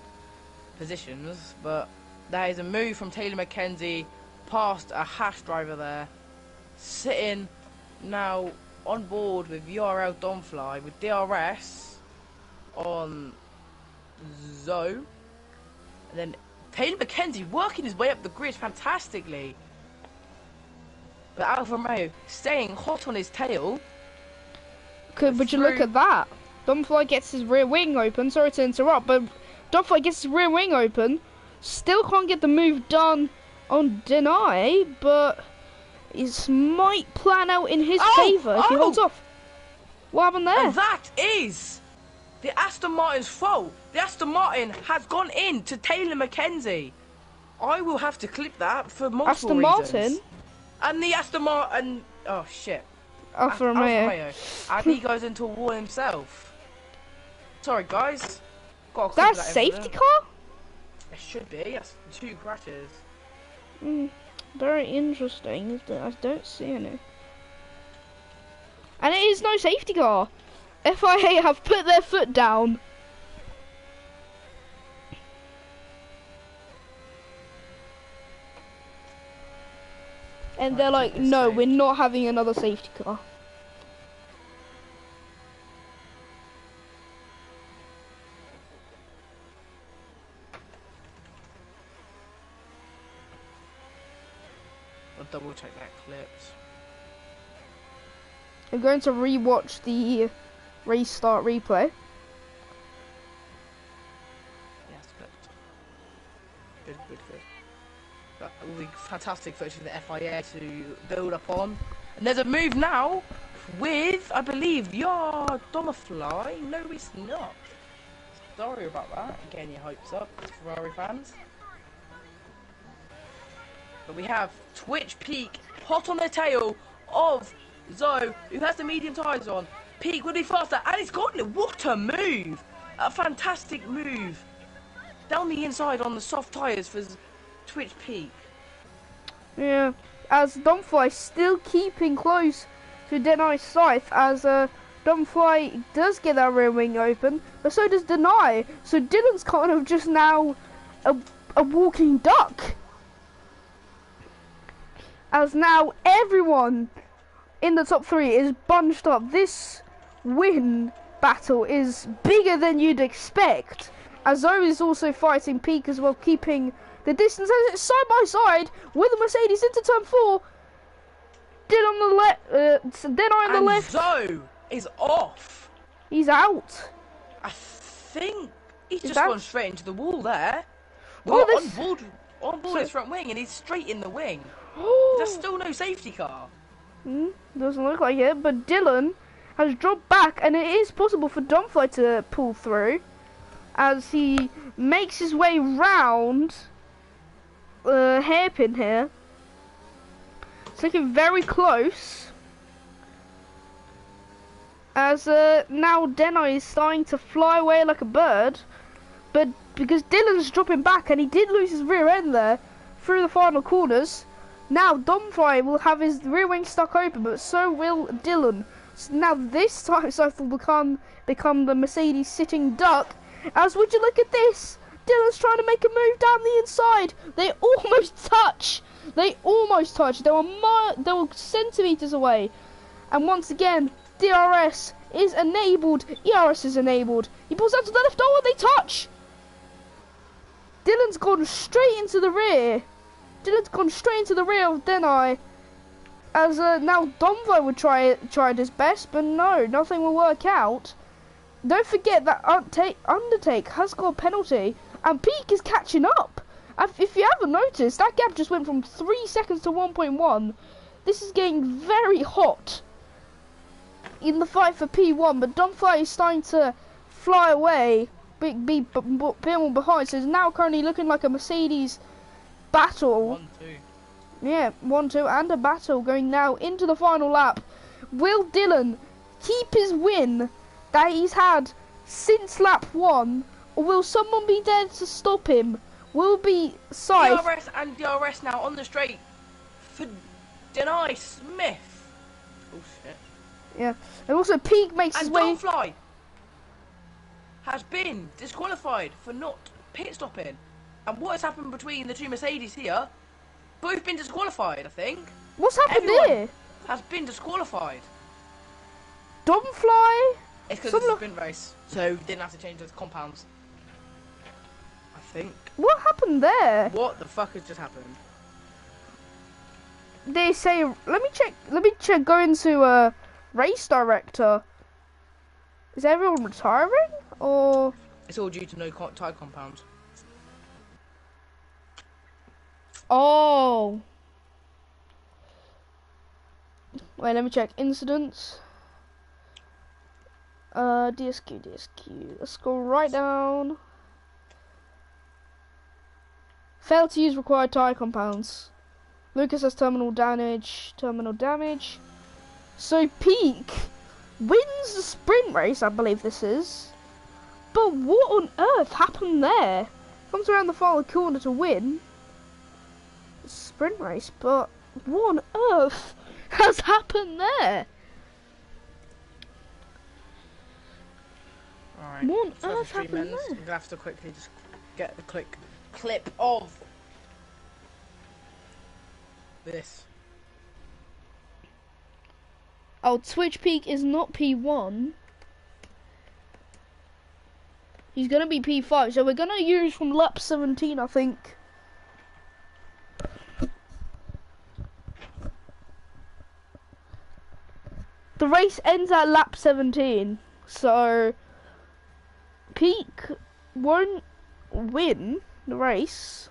positions. But there is a move from Taylor Mackenzie past a Haas driver there, sitting now on board with URL Domfly with DRS on Zoe, and then Taylor Mackenzie working his way up the grid fantastically, but Alfa Romeo staying hot on his tail. Would you look at that? Domfly gets his rear wing open. Sorry to interrupt, but Domfly gets his rear wing open. Still can't get the move done on Deny, but it might plan out in his favour if he holds off. What happened there? And that is the Aston Martin's fault. The Aston Martin has gone in to Taylor Mackenzie. I will have to clip that for multiple reasons. Aston Martin? And the Aston Martin... Oh, shit. Alfa Romeo. And he goes into a wall himself. Sorry, guys. That's a safety car? It should be. That's 2 crashes. Very interesting. I don't see any. And it is no safety car. FIA have put their foot down. And they're like, no, we're not having another safety car. I'll double check that clips. I'm going to rewatch the restart replay. Yes, clipped. Good, good, good. That will be fantastic footage for the FIA to build up on. And there's a move now with, I believe, your Domafly. No, it's not. Sorry about that. Getting your hopes up, Ferrari fans. But we have Twitch Peak hot on the tail of Zoe, who has the medium tyres on. Peak would be faster, and he's got it. What a move! A fantastic move. Down the inside on the soft tyres for Twitch Peak. Yeah, as Domfly still keeping close to Denai's scythe, as Domfly does get that rear wing open, but so does Denai. So Dylan's kind of just now a walking duck. As now everyone in the top 3 is bunched up. This win battle is bigger than you'd expect. As Zoe is also fighting Peak as well, keeping the distance as it's side by side with the Mercedes into turn 4. Dylan on the left, Denai on the left. Zoe is off. He's out. I think he's Is just that... gone straight into the wall there. Oh, Well, on board his front wing, and he's straight in the wing. There's still no safety car. Doesn't look like it, but Dylan has dropped back, and it is possible for Domfly to pull through as he makes his way round hairpin here. It's looking very close. As now Denai is starting to fly away like a bird, but because Dylan's dropping back and he did lose his rear end there through the final corners, now Domfly will have his rear wing stuck open, but so will Dylan. So now this time cycle will become the Mercedes sitting duck. As would you look at this? Dylan's trying to make a move down the inside. They almost touch. They almost touch. They were centimeters away. And once again, DRS is enabled. ERS is enabled. He pulls out to the left. Oh, and they touch. Dylan's gone straight into the rear. Dylan's gone straight into the rear of Denai. As now Domfly would try his best, but no, nothing will work out. Don't forget that Undertake has got a penalty, and Peak is catching up. If you haven't noticed, that gap just went from 3 seconds to 1.1. This is getting very hot in the fight for P1, but Domfly is starting to fly away, be more behind, so it's now currently looking like a Mercedes battle. 1-2. Yeah, 1-2 and a battle going now into the final lap. Will Dylan keep his win that he's had since lap 1, or will someone be there to stop him? Will be Scythe. DRS and DRS now on the straight for Denai Smith. Oh shit. Yeah, and also Peak makes his And way. Domfly has been disqualified for not pit stopping. And what has happened between the two Mercedes here? Both been disqualified, I think. What's happened Everyone here? has been disqualified. Domfly? It's because it's a sprint race, so didn't have to change those compounds. I think. What happened there? What the fuck has just happened? They say, let me check, go into race director. Is everyone retiring? Or... It's all due to no tyre compounds. Oh. Wait, let me check. Incidents. DSQ. Let's go right down. Failed to use required tyre compounds. Lucas has terminal damage. So Peak wins the sprint race, I believe this is. But what on earth happened there? Comes around the final corner to win the sprint race, but what on earth has happened there? Alright. What on earth happened there? I'm gonna have to quickly just get the clip of this. Oh, Twitch Peak is not P1. He's gonna be P5, so we're gonna use from lap 17, I think. The race ends at lap 17, so Peak won't win the race.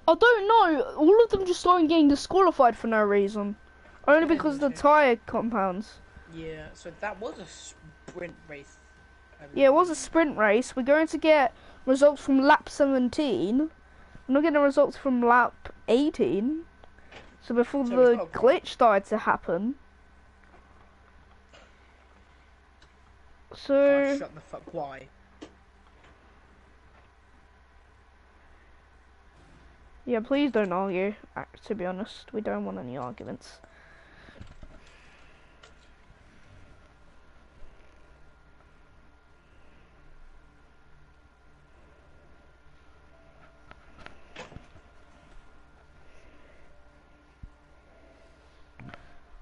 I don't know, all of them just started getting disqualified for no reason. Only because of the tyre compounds. Yeah, so that was a sprint race. Yeah, it was a sprint race. We're going to get results from lap 17. We're not getting results from lap 18. So before the glitch started to happen. So... Oh, shut the fuck, why? Yeah, please don't argue, to be honest. We don't want any arguments.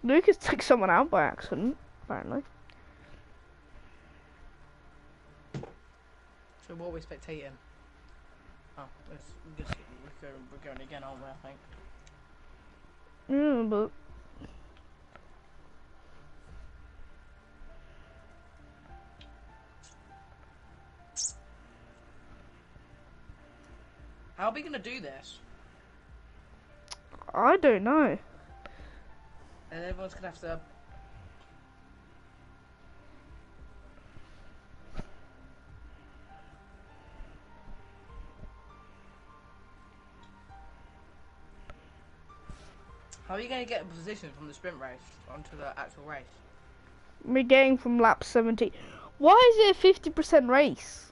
Lucas took someone out by accident, apparently. So what are we spectating? Oh, we're going again, aren't we, I think? Yeah, but... How are we going to do this? I don't know. And everyone's going to have to... How are you going to get a position from the sprint race onto the actual race? We're getting from lap 17. Why is it a 50% race?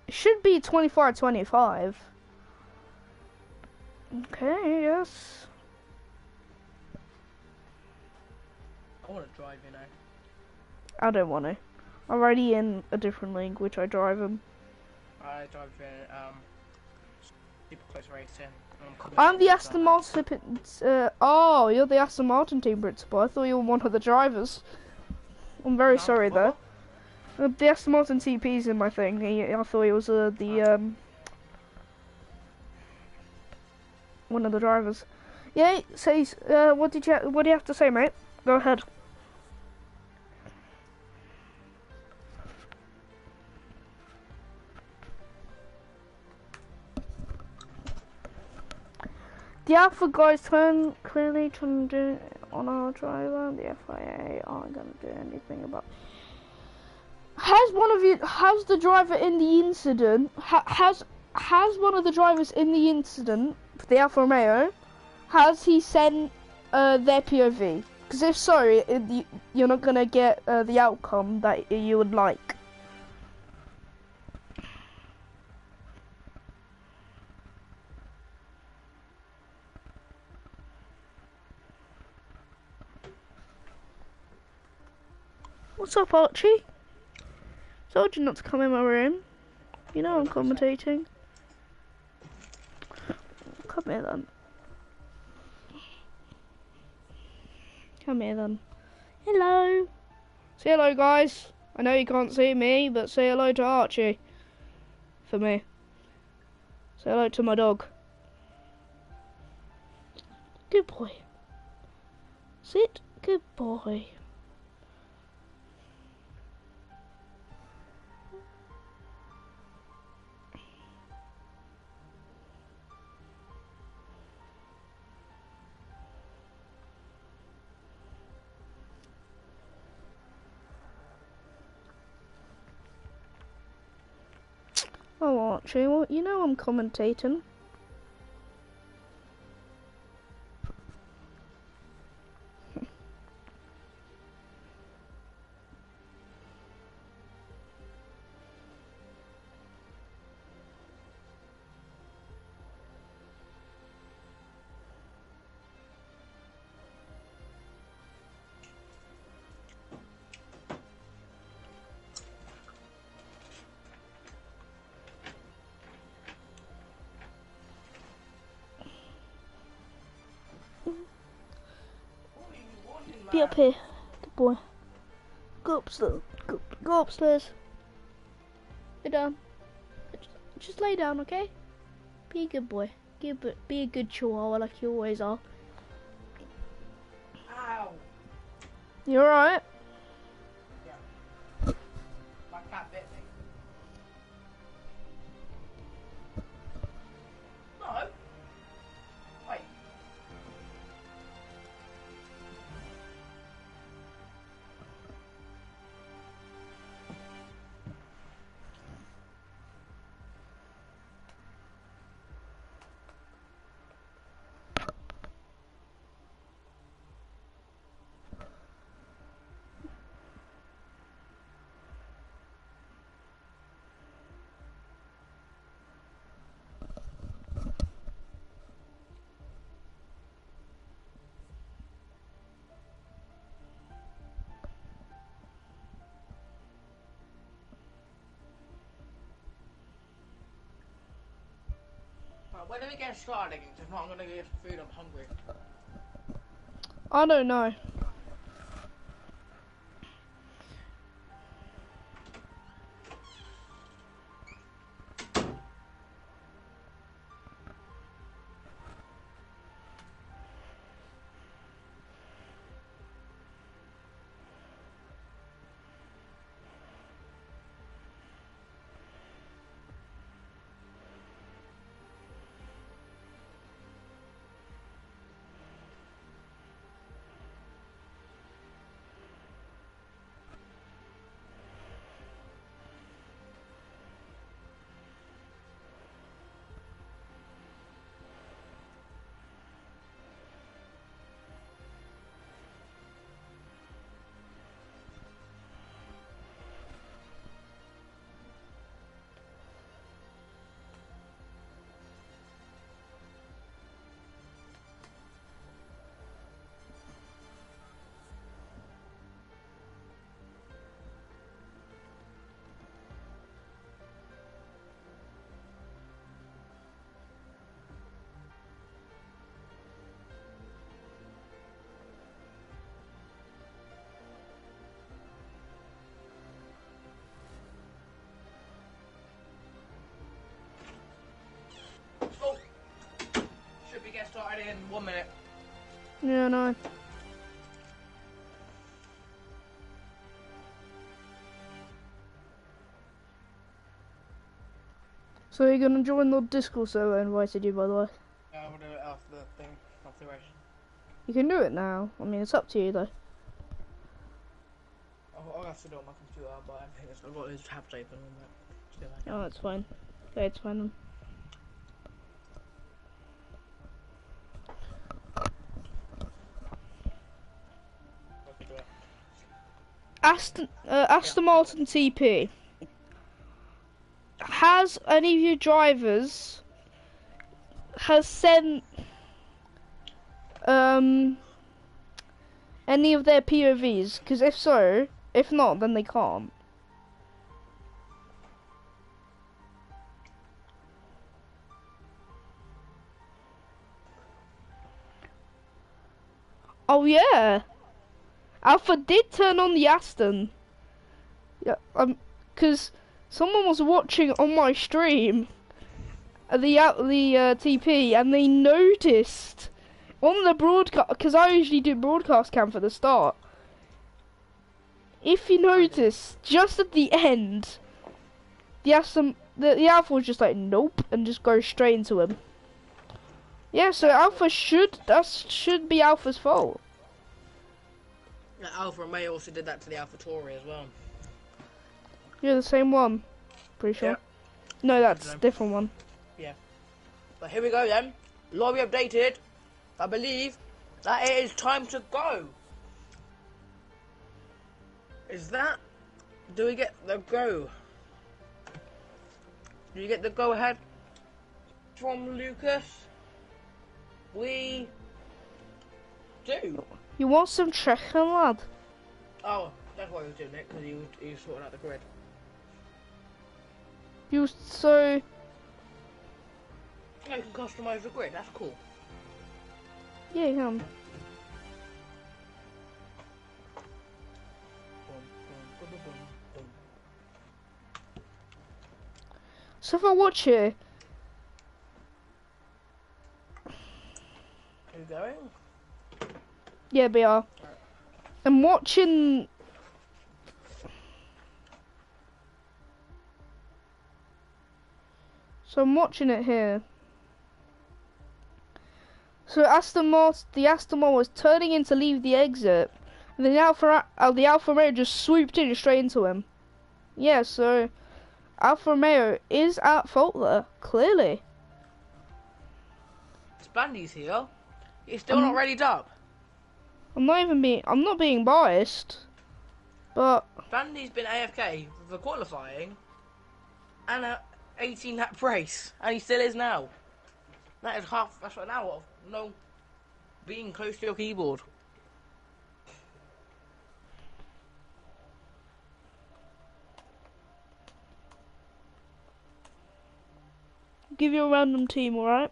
It should be 24-25. Okay, yes. I want to drive, you know. I don't want to. I'm already in a different league, which I drive in. I drive in, super close racing. I'm the Aston Martin. Oh, you're the Aston Martin team principal. I thought you were one of the drivers. I'm very sorry though. The Aston Martin TP's in my thing. I thought he was one of the drivers. Yeah. Says. What do you have to say, mate? Go ahead. The Alpha guys clearly trying to do it on our driver. The FIA aren't going to do anything about. Has the driver in the incident? Has one of the drivers in the incident for the Alfa Romeo? Has he sent their POV? Because if so, you're not going to get the outcome that you would like. What's up, Archie? Told you not to come in my room. You know I'm commentating. Come here then. Come here then. Hello. Say hello, guys. I know you can't see me, but say hello to Archie. For me. Say hello to my dog. Good boy. Sit. Good boy. Oh, Archie, well, you know I'm commentating. Get up here. Good boy. Go upstairs. Go upstairs. Lay down. Just lay down, okay? Be a good boy. Be a good chihuahua like you always are. Ow. You alright? Yeah. My cat bit me. No. Wait. When do we get started again? 'Cause if not, I'm gonna get some food. I'm hungry. I don't know. Oh. Should we get started in 1 minute? Yeah, no. So you're gonna join the Discord server I invited you, by the way. Yeah, I'm gonna do it after the thing, after the race. You can do it now. I mean, it's up to you though. I'll have to do it on my computer, but I've got these tabs open on that. Oh, that's fine. Okay, it's fine then. Aston Martin TP. Has any of your drivers sent any of their POVs? Because if not, then they can't. Oh yeah, Alpha did turn on the Aston. Yeah, because someone was watching on my stream the TP and they noticed on the broadcast, because I usually do broadcast cam for the start. If you notice, just at the end, the Alpha was just like nope and just goes straight into him. Yeah, so that should be Alpha's fault. Alpha and May also did that to the Alpha Tauri as well. You're the same one, pretty sure. Yep. No, that's a different one. Yeah. But here we go then. Lobby updated. I believe that it is time to go. Do we get the go? Do you get the go ahead from Lucas? We do. You want some chicken, lad? Oh, that's why he was doing it, because he was sorting out the grid. You so... Yeah, you can customise the grid, that's cool. Yeah, you can. So if I watch here, Who going? yeah, BR. I'm watching. So I'm watching it here. So the Aston Martin was turning in to leave the exit, and then the Alfa Romeo just swooped in straight into him. Yeah, so Alfa Romeo is at fault there, clearly. Spandy's here. He's still not readied up. I'm not being biased, but Spandy's been AFK for qualifying and a 18-lap race, and he still is now. That's an hour of no being close to your keyboard. give you a random team, alright?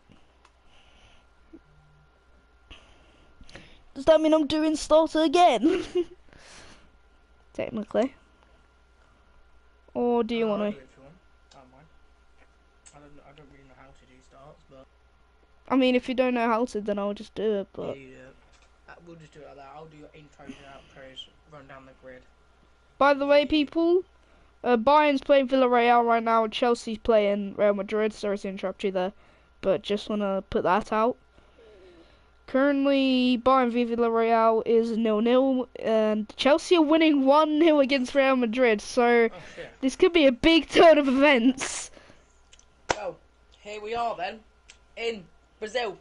Does that mean I'm doing starter again? Technically. Or do you want to? I don't mind. I don't really know how to do starts, but I mean, if you don't know how to, then I'll just do it, but... yeah, you do it. We'll just do it like that. I'll do your intros and outros, run down the grid. By the way, people, Bayern's playing Villarreal right now, and Chelsea's playing Real Madrid. Sorry to interrupt you there, but just want to put that out. Currently, Bayern v Villarreal is 0-0, and Chelsea are winning 1-0 against Real Madrid, so this could be a big turn of events. Well, here we are then, in Brazil,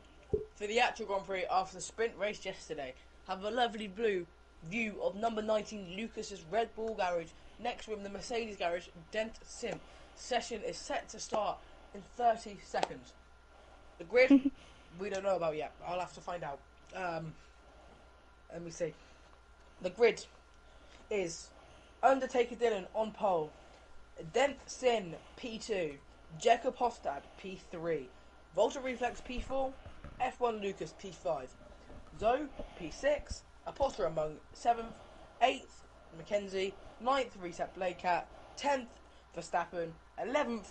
for the actual Grand Prix after the sprint race yesterday. Have a lovely blue view of number 19 Lucas's Red Bull garage. Next to him, the Mercedes garage, Dent Sim. Session is set to start in 30 seconds. The grid, we don't know about yet. I'll have to find out. Let me see. The grid is Undertaker Dylan on pole, Dent Sin P2, Jacob Hofstad P3, Volta Reflex P4, F1 Lucas P5, Zoe P6, Apostle Among 7th, 8th Mackenzie, 9th Reset Bladecat, 10th Verstappen, 11th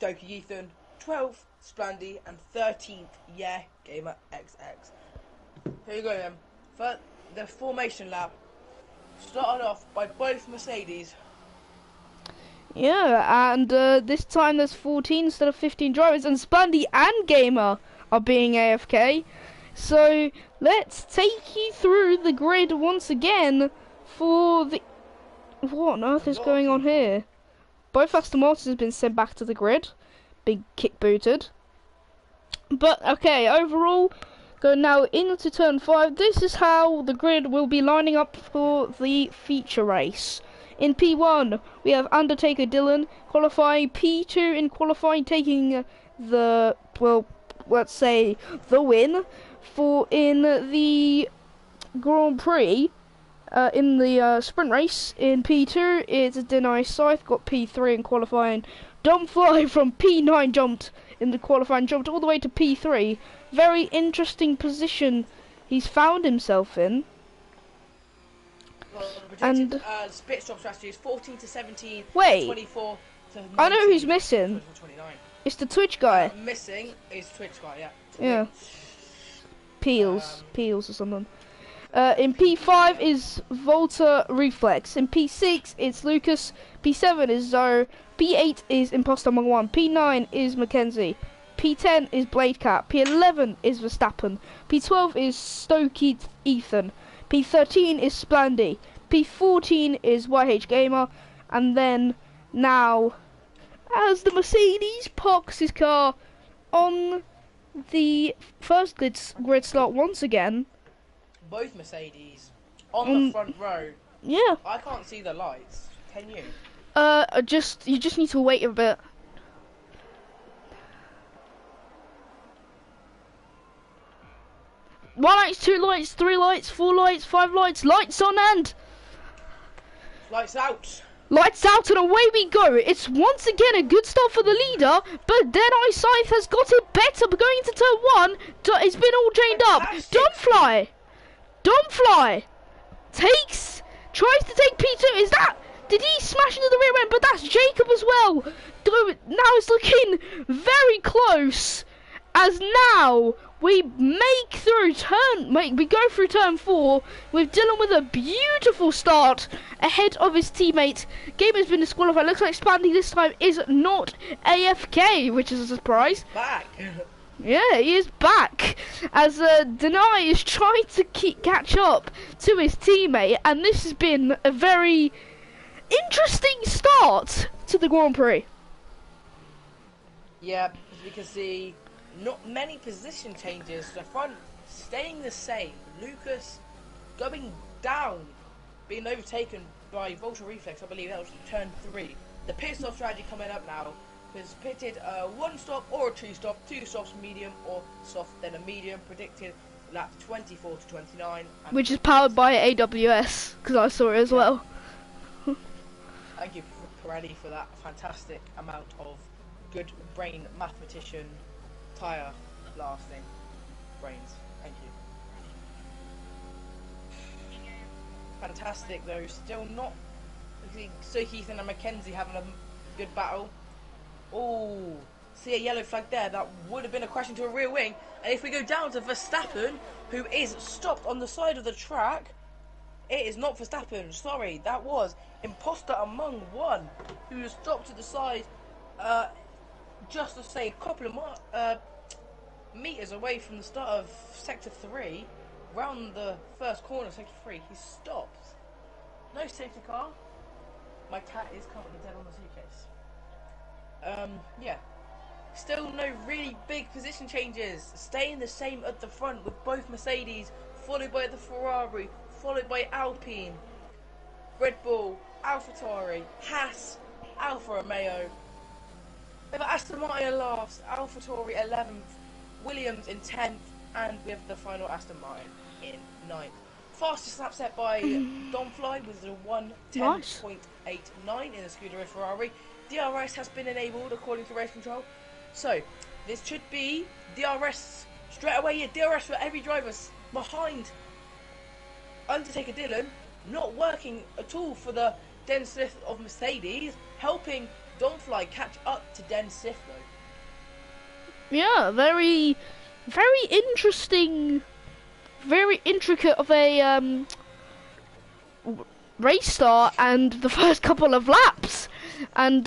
Doki Ethan, 12th Splandy, and 13th Gamer XX. Here you go then. For the formation lap, started off by both Mercedes. Yeah, and this time there's 14 instead of 15 drivers, and Splandy and Gamer are being AFK. So let's take you through the grid once again for the... What on earth is going on here? Both Aston Martins have been sent back to the grid. Big kick booted. But okay, overall, going now into turn 5. This is how the grid will be lining up for the feature race. In P1, we have Undertaker Dylan qualifying, P2 in qualifying, taking the, well, let's say, the win. For in the Grand Prix, in the sprint race, in P2, it's Denai Scythe, got P3 in qualifying. Dumbfly from P9 jumped in the qualifying, jumped all the way to P3. Very interesting position he's found himself in. Well, the and pit stop strategy is 14 to 17, wait, 24 to 19, I know who's missing. 29. It's the Twitch guy. Missing is Twitch guy, yeah. Yeah. Peels or something. In P5 is Volta Reflex. In P6 it's Lucas. P7 is Zoe. P8 is Imposter Among 1. P9 is Mackenzie. P10 is Bladecat. P11 is Verstappen. P12 is Stokey Ethan. P13 is Splandy. P14 is YH Gamer. And then now, as the Mercedes parks his car on the first grid slot once again. Both Mercedes on the front row. Yeah. I can't see the lights. Can you? You just need to wait a bit. One lights, two lights, three lights, four lights, five lights, lights on and Lights out. lights out, and away we go. It's once again a good start for the leader, but then Scythe has got it better going into turn 1. It's been all chained up. Dumbfly tries to take P2. Is that Did he smash into the rear end? But that's Jacob as well. Now it's looking very close. As now we go through turn 4 with Dylan with a beautiful start ahead of his teammate. Game has been disqualified. Looks like Spandy this time is not AFK, which is a surprise. Back. Yeah, he is back as Denai is trying to catch up to his teammate, and this has been a very interesting start to the Grand Prix. Yeah, as we can see, not many position changes. The front staying the same. Lucas going down, being overtaken by Volta Reflex. I believe that was turn 3. The pit stop strategy coming up now. Has pitted a 1 stop or a 2 stop, 2 stops medium or soft, then a medium, predicted lap 24 to 29. Which is powered by AWS, because I saw it as well. Thank you, Pirelli, for that fantastic amount of good brain mathematician tyre lasting brains. Thank you. Fantastic though, still not. So Keith and Mackenzie having a good battle. Oh, see a yellow flag there. That would have been a crash into a rear wing. And if we go down to Verstappen, who is stopped on the side of the track, it is not Verstappen. Sorry, that was Imposter Among One, who was stopped at the side, just to say a couple of meters away from the start of Sector 3, round the first corner of Sector 3. He stopped. No safety car. My cat is currently dead on the suitcase. Yeah. Still no really big position changes. Staying the same at the front with both Mercedes, followed by the Ferrari, followed by Alpine, Red Bull, AlphaTauri, Haas, Alfa Romeo. We have Aston Martin last, AlphaTauri 11th, Williams in 10th, and we have the final Aston Martin in 9th. Fastest lap set by Donfly with a 1:10.89 in the Scuderia Ferrari. DRS has been enabled according to race control. So, this should be DRS straight away. Yeah, DRS for every driver behind Undertaker Dylan. Not working at all for the Den Smith of Mercedes. Helping Donfly catch up to Den Smith though. Yeah, very interesting, very intricate of a race start and the first couple of laps. And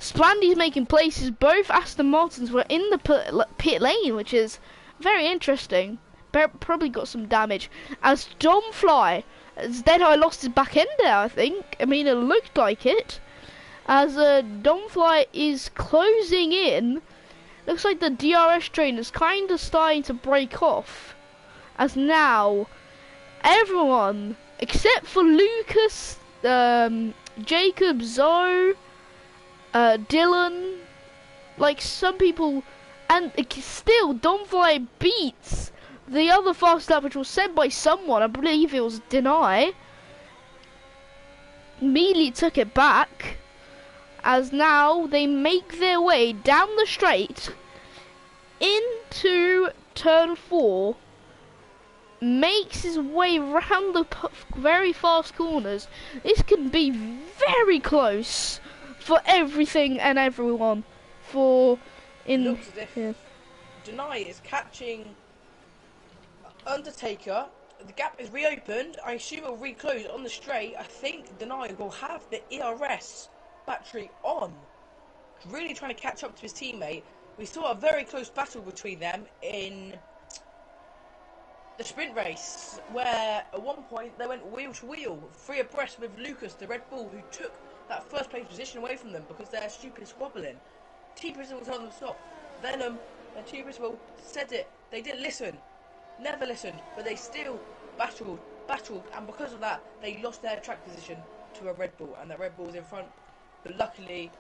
Splandy's making places. Both Aston Martins were in the pit lane, which is very interesting. Probably got some damage. As Donfly, as Deadeye lost his back end there, I think. I mean, it looked like it. As Donfly is closing in, looks like the DRS train is kind of starting to break off. As now, everyone, except for Lucas, Jacob, Zoe, Dylan, like some people, and still Donfly beats the other fast lap, which was said by someone, I believe it was Deny. Immediately took it back, as now they make their way down the straight into turn 4. Makes his way round the very fast corners. This can be very close for everything and everyone. Looks as if Deny is catching Undertaker. The gap is reopened. I assume it'll reclose on the straight. I think Deny will have the ERS battery on. Really trying to catch up to his teammate. We saw a very close battle between them in the sprint race, where at one point they went wheel to wheel, 3 abreast with Lucas, the Red Bull, who took that first place position away from them because they're stupid squabbling. Team principal told them to stop. Venom and Team principal said it. They didn't listen, never listened, but they still battled, and because of that, they lost their track position to a Red Bull, and that Red Bull was in front. But luckily,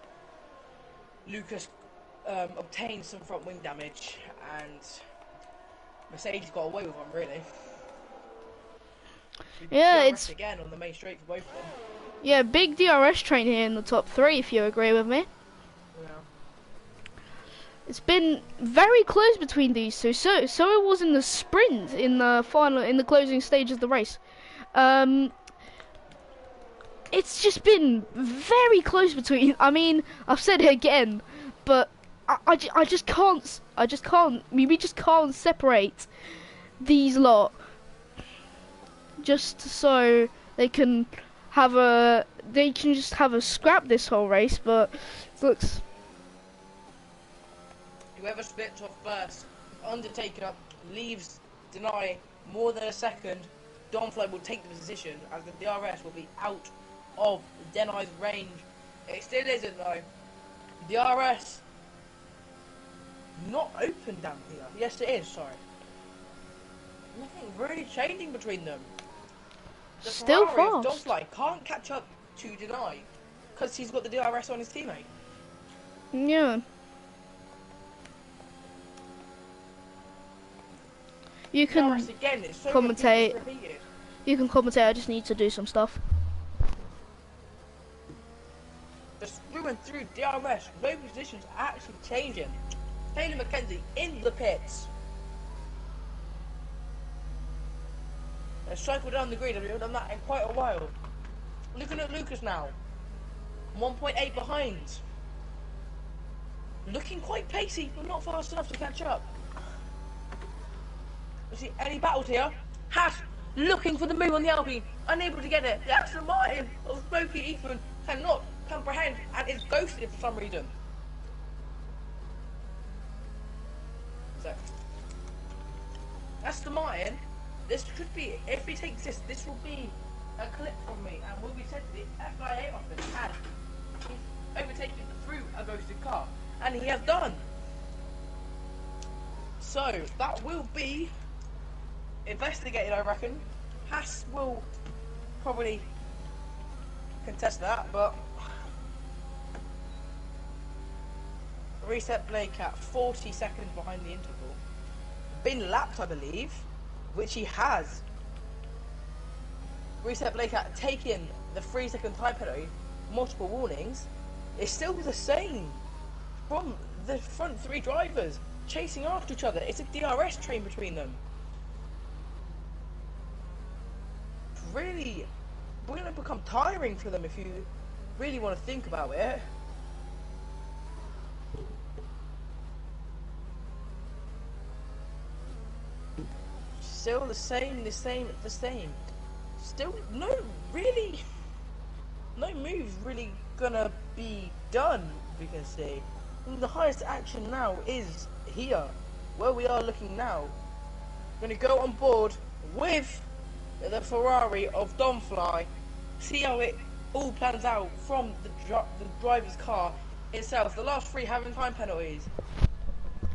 Lucas obtained some front wing damage, and Mercedes got away with them, really. Yeah, DRS it's again on the main straight for both of them. Yeah, big DRS train here in the top 3, if you agree with me. Yeah. It's been very close between these two. So it was in the sprint in the closing stage of the race. it's just been very close between. I mean, I've said it again, but I just can't. We just can't separate these lot, just so they can have a. They can just have a scrap this whole race, but it looks. Whoever splits off first, Undertaker leaves Deny more than a second. Donfly will take the position as the DRS will be out of Deny's range. It still isn't though. DRS not open down here. Yes, it is. Sorry. Nothing really changing between them. The Still Ferrari of fast. Donfly can't catch up to Deny because he's got the DRS on his teammate. Yeah. You can DRS again. It's so commentate. repeated. You can commentate. I just need to do some stuff. Just screwing through DRS. No positions actually changing. Taylor McKenzie in the pits. They cycle down the grid. I've done that in quite a while. Looking at Lucas now. 1.8 behind. Looking quite pacey, but not fast enough to catch up. You see any battles here? Haas looking for the move on the Alpine, unable to get it. The Aston Martin of Smokey Ethan cannot comprehend and is ghosted for some reason. So, Aston Martin, this could be, if he takes this, this will be a clip from me and will be sent to the FIA office as he's overtaken through a ghosted car. And he has done. So, that will be investigated, I reckon. Haas will probably contest that, but Reset Blake at 40 seconds behind the interval. Been lapped, I believe, which he has. Reset Blake at taking the 3-second time penalty, multiple warnings. It's still the same from the front three drivers chasing after each other. It's a DRS train between them. Really, we're going to become tiring for them if you really want to think about it. Still the same. Still no moves really gonna be done, we can see. And the highest action now is here, where we are looking now. Gonna go on board with the Ferrari of Donfly, see how it all plans out from the driver's car itself. The last three having time penalties.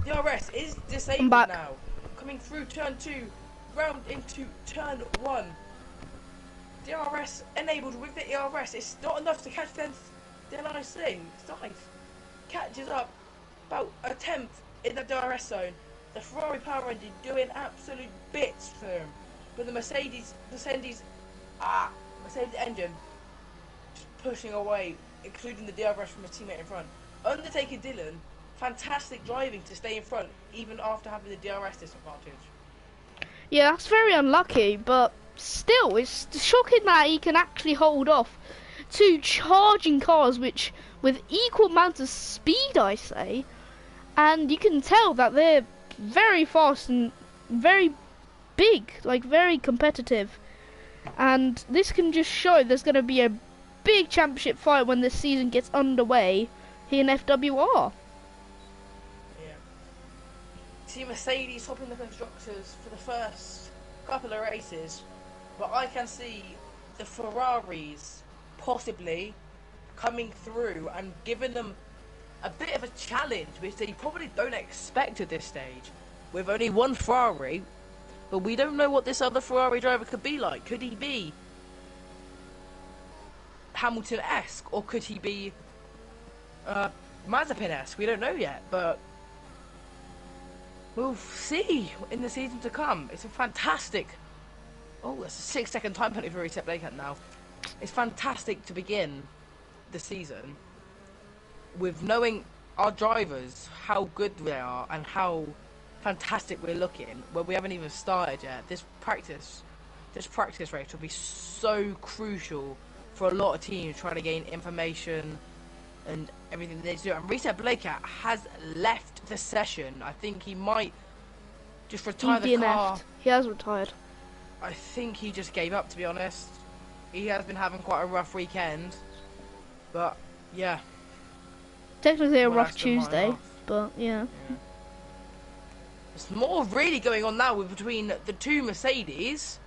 DRS is disabled now. Coming through turn 2, round into turn 1. DRS enabled with the DRS. It's not enough to catch them. Then I sing. Sainz catches up about a 10th in the DRS zone. The Ferrari power engine doing absolute bits for him. But the Mercedes engine just pushing away, including the DRS from his teammate in front. Undertaker Dylan, fantastic driving to stay in front, even after having the DRS disadvantage. Yeah, that's very unlucky, but still, it's shocking that he can actually hold off two charging cars, which with equal amounts of speed, I say, and you can tell that they're very fast and very big, like very competitive, and this can just show there's going to be a big championship fight when this season gets underway here in FWR. See Mercedes topping the constructors for the first couple of races, but I can see the Ferraris possibly coming through and giving them a bit of a challenge, which they probably don't expect at this stage. With only one Ferrari, but we don't know what this other Ferrari driver could be like. Could he be Hamilton-esque, or could he be Mazepin-esque? We don't know yet, but we'll see in the season to come. It's a fantastic... Oh, that's a 6-second time penalty for Reset Blake now. It's fantastic to begin the season with knowing our drivers, how good they are and how fantastic we're looking, where we haven't even started yet. This practice race will be so crucial for a lot of teams trying to gain information and everything they do. And Reset Blaker has left the session. I think he might just retire the car. He has retired. I think he just gave up, to be honest. He has been having quite a rough weekend. But, yeah. Technically a rough Tuesday, but yeah. There's more really going on now between the two Mercedes.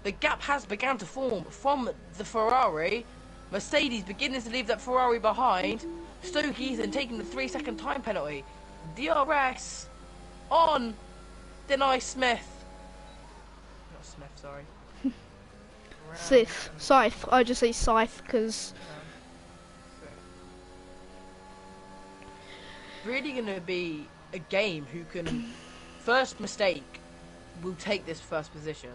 The gap has begun to form from the Ferrari. Mercedes beginning to leave that Ferrari behind. Stoke Ethan taking the 3-second time penalty. DRS on Denai Smith. Not Smith, sorry. Scythe. I just say Scythe because really going to be a game who can first mistake will take this first position.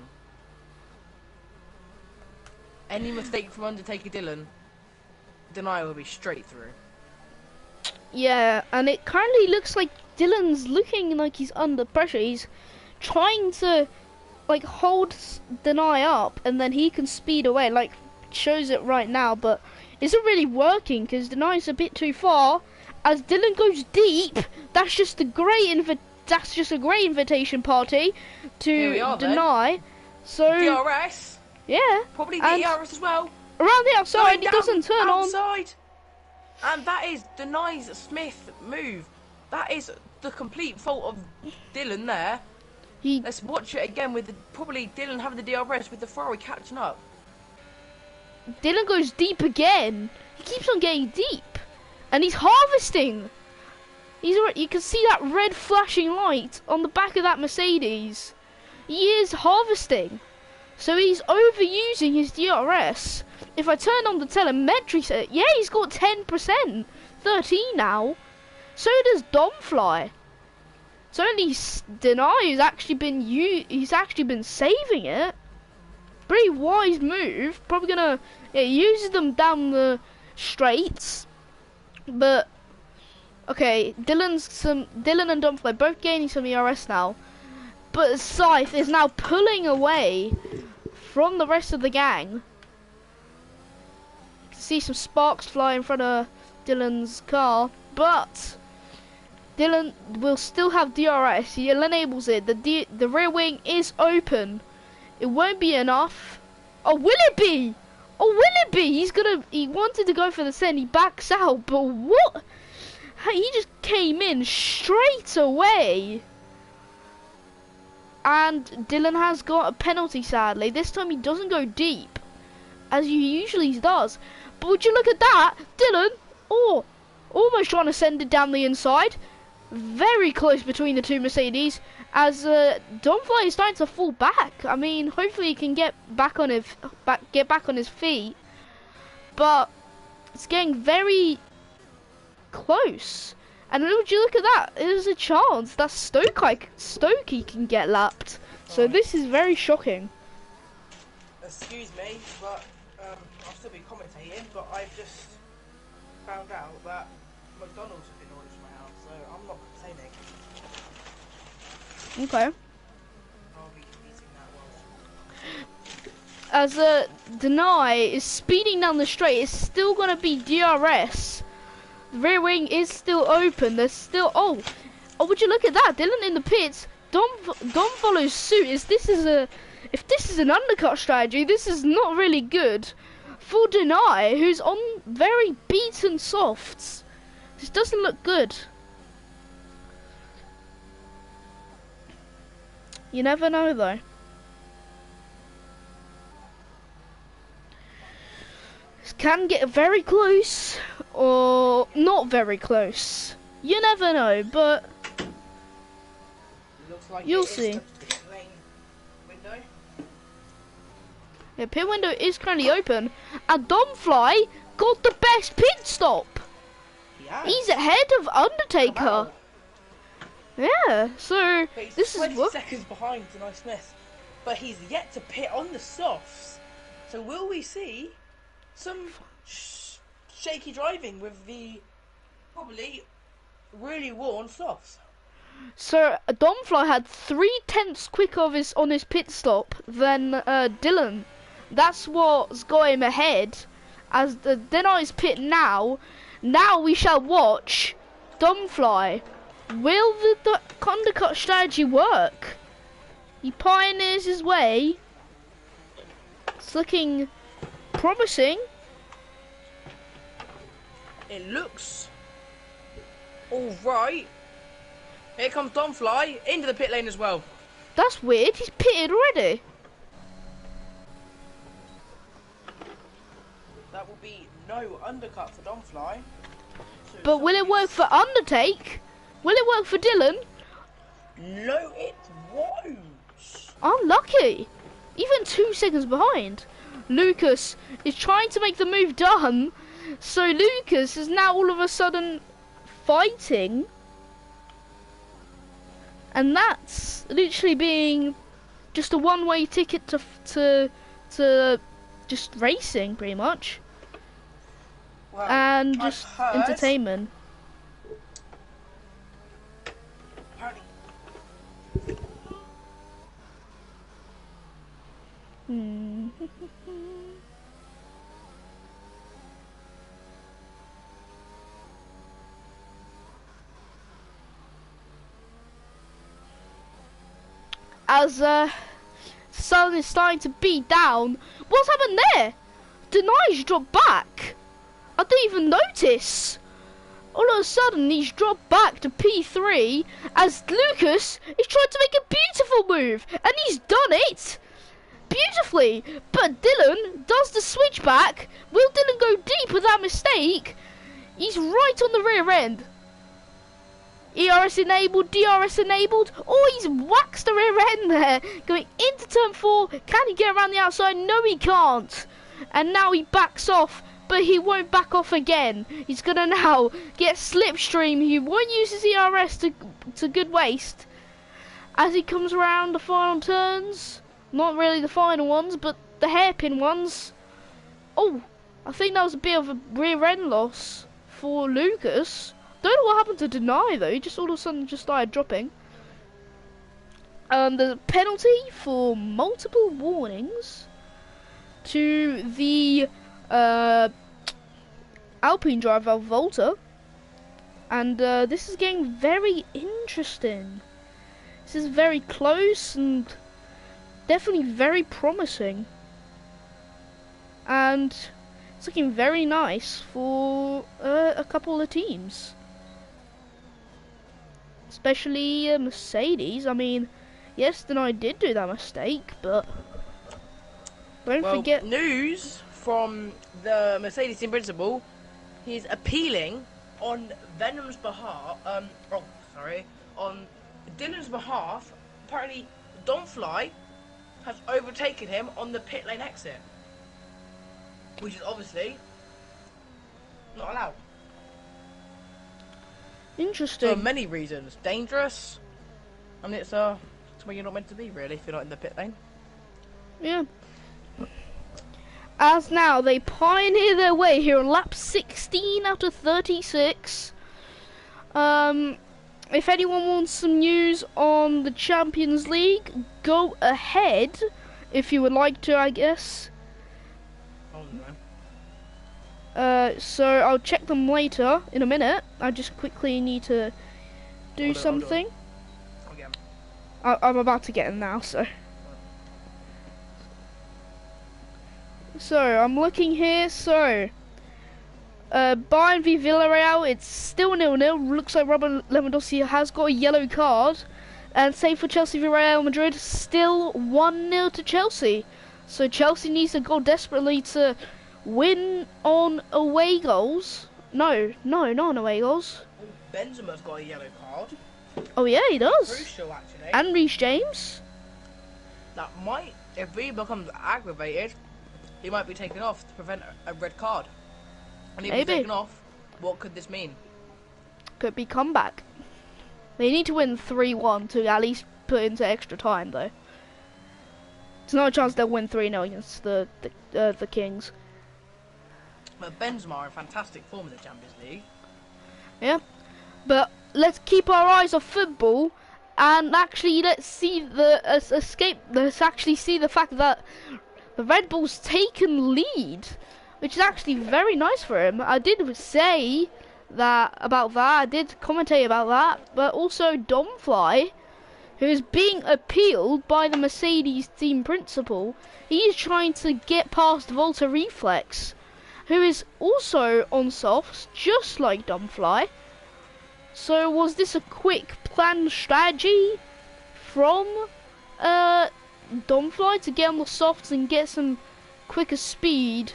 Any mistake from Undertaker Dylan, Denial will be straight through. Yeah, and it currently looks like Dylan's looking like he's under pressure. He's trying to like hold Deny up and then he can speed away, like shows it right now, but isn't really working because Deny's a bit too far. As Dylan goes deep, that's just a great invitation party to Deny. So DRS. Yeah. Probably the DRS as well. Around the outside, he doesn't turn outside. And that is Deny's Smith move. That is the complete fault of Dylan there. Let's watch it again with probably Dylan having the DRS with the Ferrari catching up. Dylan goes deep again. He keeps on getting deep. And he's harvesting. You can see that red flashing light on the back of that Mercedes. He is harvesting. So he's overusing his DRS. If I turn on the telemetry set, yeah, he's got 10%. 13 now. So does Domfly. So only Deny has actually been saving it. Pretty wise move. Probably gonna use them down the straights. But okay, Dylan and Domfly both gaining some ERS now. But Scythe is now pulling away from the rest of the gang. You can see some sparks fly in front of Dylan's car, but Dylan will still have DRS. He enables it. The rear wing is open. It won't be enough. Oh, will it be? Oh, will it be? He wanted to go for the send. He backs out, but what? He just came in straight away. And Dylan has got a penalty, sadly. This time he doesn't go deep, as he usually does. But would you look at that? Dylan, almost trying to send it down the inside. Very close between the two Mercedes, as Domfly is starting to fall back. I mean, hopefully he can get back on his feet. But it's getting very close. And would you look at that? There's a chance that Stokey can get lapped. So this is very shocking. Excuse me, but I'll still be commentating. But I've just found out that McDonald's have been ordered to my house, so I'm not complaining. Okay. I'll be eating that one. As Deny is speeding down the straight, it's still gonna be DRS. The rear wing is still open. There's still would you look at that? Dylan in the pits. Dom follows suit. If this is an undercut strategy, this is not really good for Deny, who's on very beaten softs. This doesn't look good. You never know though. This can get very close or not very close. You never know, but looks like you'll see. Yeah, pit window is currently open, and Domfly got the best pit stop. He's ahead of Undertaker. Yeah, so this is 20 seconds behind Denai Smith, but he's yet to pit on the softs. So will we see some shaky driving with the probably really worn softs? So Domfly had 3/10 quicker on his pit stop than Dylan. That's what's got him ahead. As the Denies pit now, we shall watch Domfly. Will the undercut strategy work? He pioneers his way. It's looking promising. It looks all right. Here comes Domfly into the pit lane as well. That's weird. He's pitted already. That will be no undercut for Domfly. So But will it work for Undertake? Will it work for Dylan? No, it won't. Unlucky. Even 2 seconds behind. Lucas is trying to make the move done. So Lucas is now all of a sudden fighting. And that's literally being just a one-way ticket to just racing, pretty much. Well, And just entertainment. Apparently, As sun is starting to beat down. What's happened there? Denai's dropped back. I didn't even notice. All of a sudden he's dropped back to P3 as Lucas is trying to make a beautiful move, and he's done it beautifully. But Dylan does the switchback. Will Dylan go deep with that mistake? He's right on the rear end. ERS enabled, DRS enabled. Oh, he's waxed the rear end there. Going into turn 4. Can he get around the outside? No, he can't. And now he backs off, but he won't back off again. He's going to now get slipstream. He won't use his ERS to good waste. As he comes around the final turns. Not really the final ones, but the hairpin ones. Oh, I think that was a bit of a rear end loss for Lucas. Don't know what happened to Deny though, he just all of a sudden just started dropping. There's a penalty for multiple warnings to the Alpine driver Volta. And this is getting very interesting. This is very close and definitely very promising. And it's looking very nice for a couple of teams. Especially Mercedes. I mean, yes, then I did do that mistake, but don't forget. News from the Mercedes team principal. He's appealing on Venom's behalf. On Dylan's behalf. Apparently, Domfly has overtaken him on the pit lane exit, which is obviously not allowed. Interesting. For many reasons. Dangerous. And it's where you're not meant to be, really, if you're not in the pit lane. Yeah. As now they pioneer their way here on lap 16 out of 36. If anyone wants some news on the Champions League, go ahead. If you would like to, I guess. Oh, no. So I'll check them later in a minute. I just quickly need to do something. I'm about to get them now, so. So I'm looking here. So Bayern v Villarreal. It's still 0-0. Looks like Robert Lewandowski has got a yellow card. And same for Chelsea v Real Madrid. Still 1-0 to Chelsea. So Chelsea needs to go desperately to win on away goals. No, not on away goals. Benzema's got a yellow card. Oh yeah, he does. Crucial, actually. And Reece James. That might, if he becomes aggravated, he might be taken off to prevent a red card. And if he's taken off, what could this mean? Could be comeback. They need to win 3-1 to at least put into extra time, though. There's no chance they'll win 3-0 against the Kings. But Benzema in fantastic form in the Champions League. Yeah, but let's keep our eyes off football and actually let's see the escape. Let's actually see the fact that the Red Bull's taken lead, which is actually very nice for him. I did say that about that. I did commentate about that, but also Domfly, who is being appealed by the Mercedes team principal. He is trying to get past Volta Reflex, who is also on softs, just like Domfly. So was this a quick planned strategy from Domfly to get on the softs and get some quicker speed?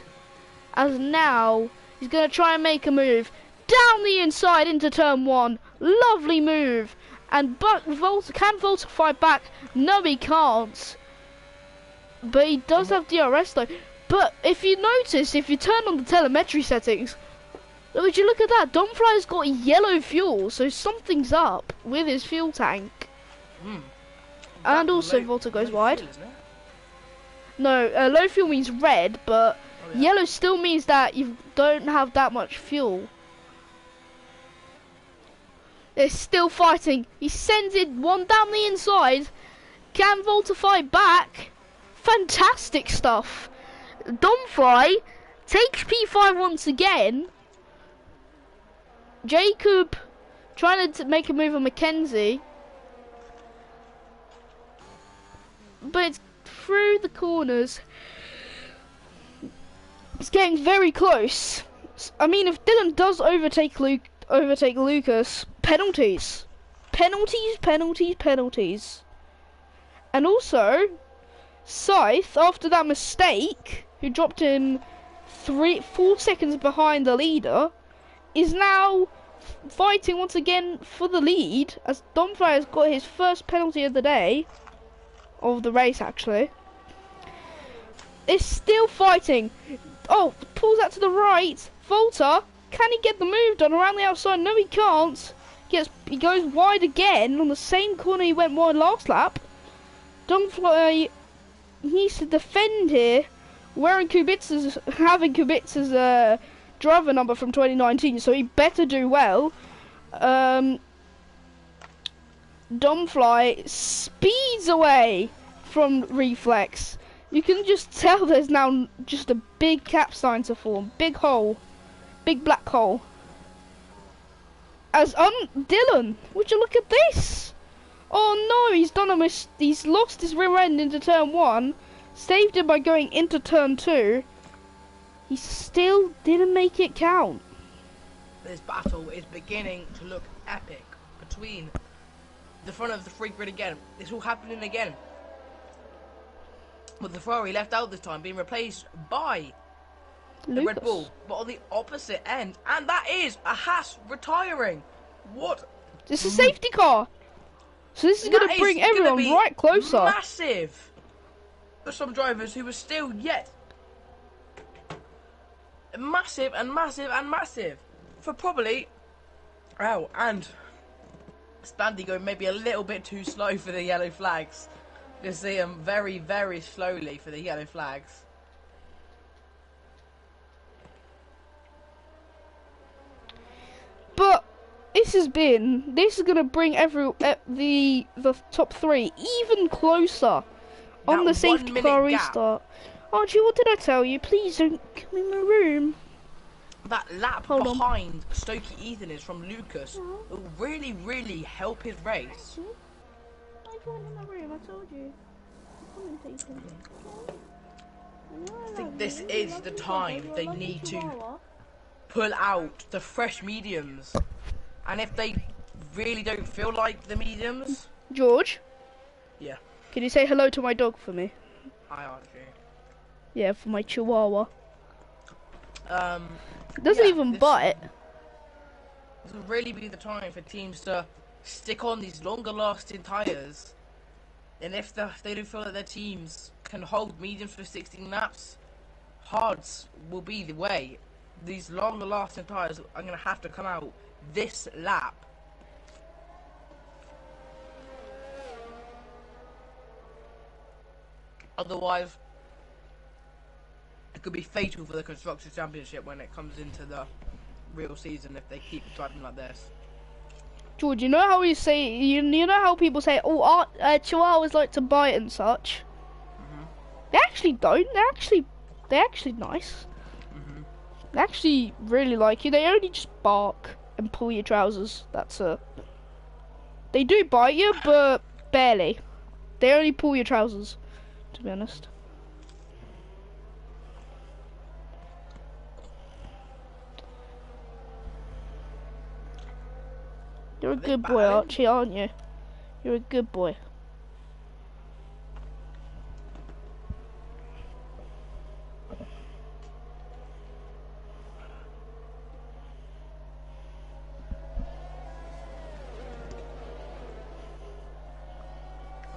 As now he's going to try and make a move down the inside into turn 1. Lovely move. And Volta, can Volta fight back? No, he can't. But he does have DRS though. But if you notice, if you turn on the telemetry settings, would you look at that? Domfly's got yellow fuel, so something's up with his fuel tank. And also Volta goes wide. Fuel, isn't it? No, low fuel means red, but yellow still means that you don't have that much fuel. They're still fighting. He sends it one down the inside. Can Volta fight back? Fantastic stuff. Domfly takes P5 once again. Jacob trying to make a move on Mackenzie. But it's through the corners. It's getting very close. I mean, if Dylan does overtake Lucas, penalties. Penalties. And also, Scythe, after that mistake, who dropped him 4 seconds behind the leader, is now fighting once again for the lead, as Domfly has got his first penalty of the day, of the race actually. Is still fighting. Oh, pulls out to the right. Volta, can he get the move done around the outside? No, he can't. He goes wide again on the same corner he went wide last lap. Domfly needs to defend here, having Kubicza's driver number from 2019, so he better do well. Domfly speeds away from Reflex. You can just tell there's now just a big capstan to form, big hole, big black hole. As Dylan, would you look at this? Oh no, he's lost his rear end into turn 1, saved it by going into turn 2. He still didn't make it count. This battle is beginning to look epic between the front of the free grid again. It's all happening again. With the Ferrari left out this time, being replaced by the Red Bull, but on the opposite end, and that is a Haas retiring. What? It's a safety car. So this is going to bring everyone right closer. Massive for some drivers who were still yet massive for probably. Oh, and Spandy going maybe a little bit too slow for the yellow flags. You see him very, very slowly for the yellow flags. But this is going to bring the top 3 even closer on the safety car restart. Archie, what did I tell you? Please don't come in my room. That lap behind Stokey Ethan is from Lucas. It will really, really help his race. I joined in my room, I told you. I think this is the time they need to pull out the fresh mediums. And if they really don't feel like the mediums... George? Yeah. Can you say hello to my dog for me? Hi, Archie. Yeah, for my chihuahua. It doesn't even bite. This will really be the time for teams to stick on these longer lasting tyres. And if they don't feel that their teams can hold mediums for 16 laps, hards will be the way. These longer lasting tyres are going to have to come out this lap. Otherwise, it could be fatal for the Constructors' Championship when it comes into the real season if they keep driving like this. George, you know how you know how people say, oh, chihuahuas like to bite and such? They actually don't. They're actually nice. Mhm. They actually really like you. They only just bark and pull your trousers. That's it. They do bite you, but barely. They only pull your trousers, to be honest. You're a Are they good boy, battling? Archie, aren't you? You're a good boy.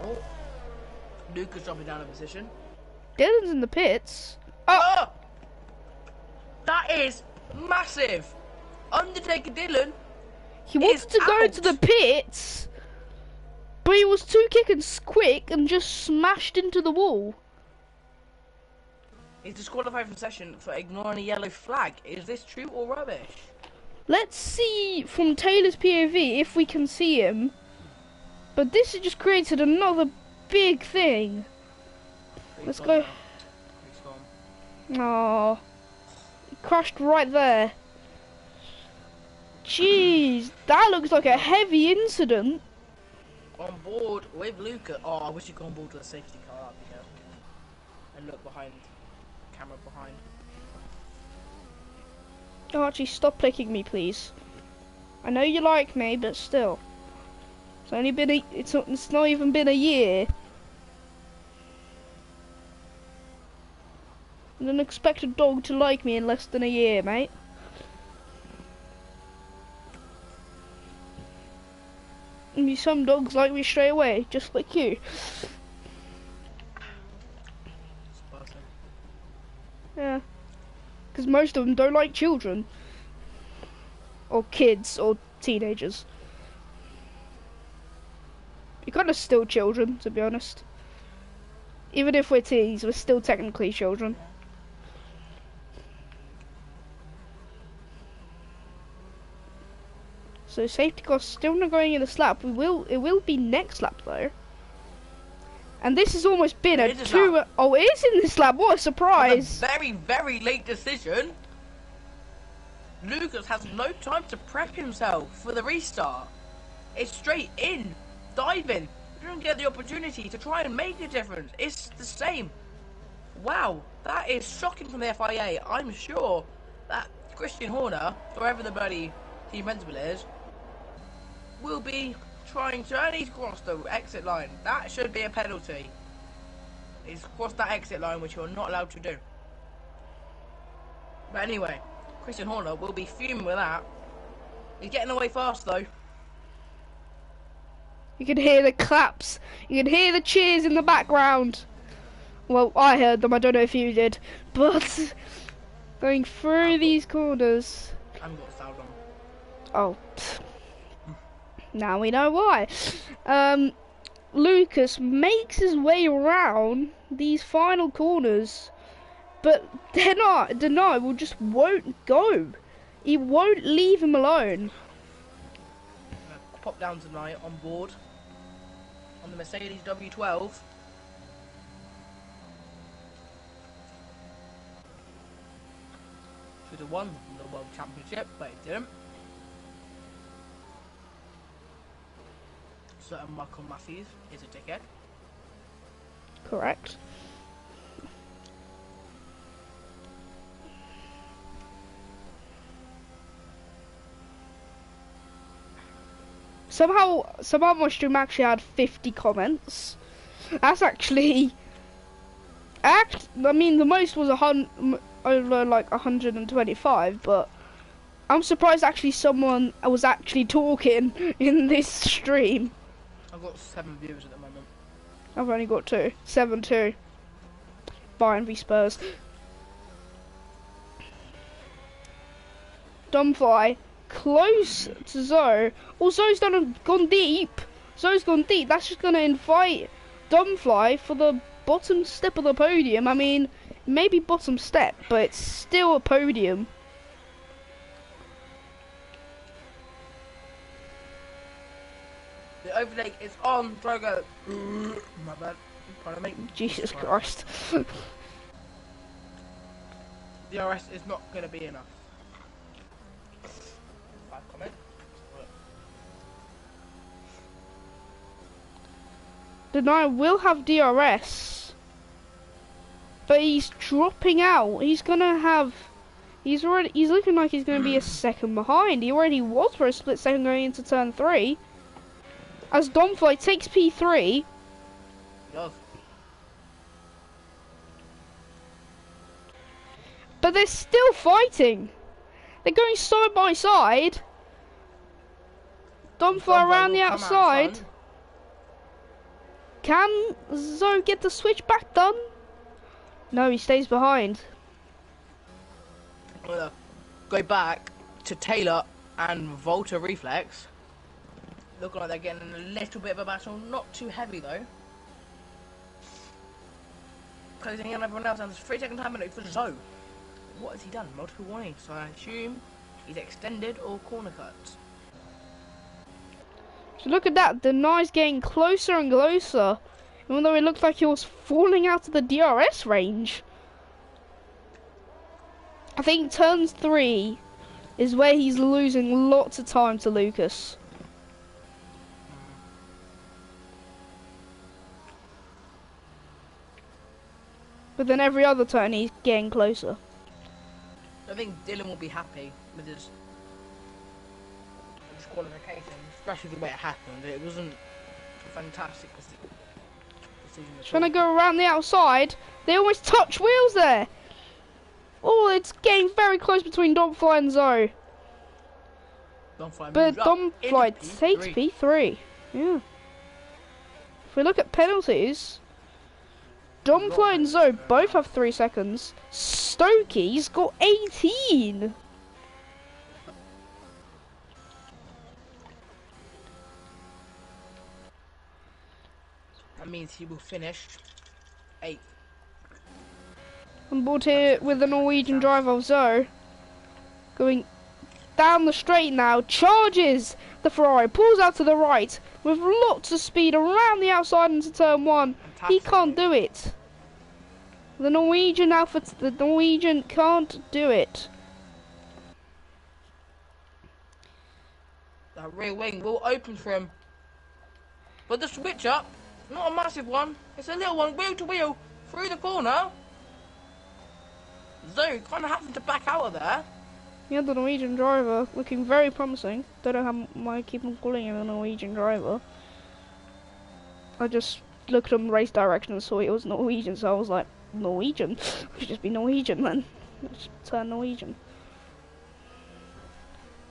Oh, Lucas dropping down a position. Dylan's in the pits. Oh, Oh! That is massive. Undertaker Dylan he wanted to go to the pits, but he was too quick and just smashed into the wall. is disqualified from session for ignoring a yellow flag. Is this true or rubbish? Let's see from Taylor's POV if we can see him. But this has just created another big thing. Let's go. He's gone. Oh, crashed right there. Jeez, that looks like a heavy incident. On board with Luca. Oh, I wish you'd gone on board with a safety car up here. And look behind. Camera behind. Archie, stop clicking me, please. I know you like me, but still. It's only been it's not even been a year. I don't expect a dog to like me in less than a year, mate. And some dogs like me straight away, just like you. Yeah. Because most of them don't like children. Or kids, or teenagers. You're kind of still children, to be honest. Even if we're teens, we're still technically children. So safety car's still not going in the slap. It will be next lap though. And this has almost been a two. Oh, it is in this lap. What a surprise! Very, very late decision. Lucas has no time to prep himself for the restart. It's straight in, diving. You don't get the opportunity to try and make a difference. It's the same. Wow, that is shocking from the FIA. I'm sure that Christian Horner, wherever the bloody team principal is, will be trying to only cross the exit line. That should be a penalty. He's crossed that exit line, which you're not allowed to do. But anyway, Christian Horner will be fuming with that. He's getting away fast though. You can hear the claps. You can hear the cheers in the background. Well, I heard them. I don't know if you did. But going through these corners. I haven't got the sound on. Oh. Now we know why. Lucas makes his way around these final corners, but Denai just won't go. He won't leave him alone. Pop down tonight on board on the Mercedes W12. Should have won the World Championship, but it didn't. Certain Michael Matthews is a dickhead. Correct. Somehow my stream actually had 50 comments. That's actually... I mean, the most was like 125, but I'm surprised actually someone was actually talking in this stream. I've got 7 viewers at the moment. I've only got 2. 7-2. Bayern v Spurs. Dumbfly close to Zoe. Oh, Zoe's gone deep. Zoe's gone deep. That's just going to invite Dumbfly for the bottom step of the podium. I mean, maybe bottom step, but it's still a podium. The overtake is on. Drogo. My bad. Pardon me. Jesus Christ. DRS is not going to be enough. 5 comment. Deny will have DRS, but he's dropping out. He's gonna have. He's looking like he's gonna be a second behind. He already was for a split second going into turn 3. As Domfly takes P3. Love. But they're still fighting. They're going side by side. Domfly around the outside. Can Zoe get the switch back done? No, he stays behind. I'm gonna go back to Taylor and Volta Reflex. Looking like they're getting a little bit of a battle. Not too heavy though. Closing in on everyone else, and there's 3 second time limit for Zoe. What has he done? Multiple warnings, so I assume he's extended or corner cut. So look at that, Deny's getting closer and closer, even though it looked like he was falling out of the DRS range. I think turn 3 is where he's losing lots of time to Lucas. But then every other turn he's getting closer. I think Dylan will be happy with his qualification, especially the way it happened. It wasn't a fantastic decision at Trying all. to go around the outside. They almost touch wheels there. Oh, it's getting very close between Domfly and Zoe. But Domfly takes P3. Yeah. If we look at penalties, Domfly and Zoe both have 3 seconds. Stokey's got 18. That means he will finish 8th. On board here with the Norwegian driver, Zoe. Going down the straight now, charges the Ferrari, pulls out to the right with lots of speed around the outside into turn 1. He can't do it. The Norwegian can't do it. That rear wing will open for him. But the switch up, not a massive one, it's a little one, wheel to wheel, through the corner. Zoe kind of having to back out of there. Yeah, the Norwegian driver looking very promising. Don't know why I keep on calling him a Norwegian driver. I just looked at him race direction and saw it was Norwegian, so I was like, Norwegian? I should just be Norwegian then. Let's turn Norwegian.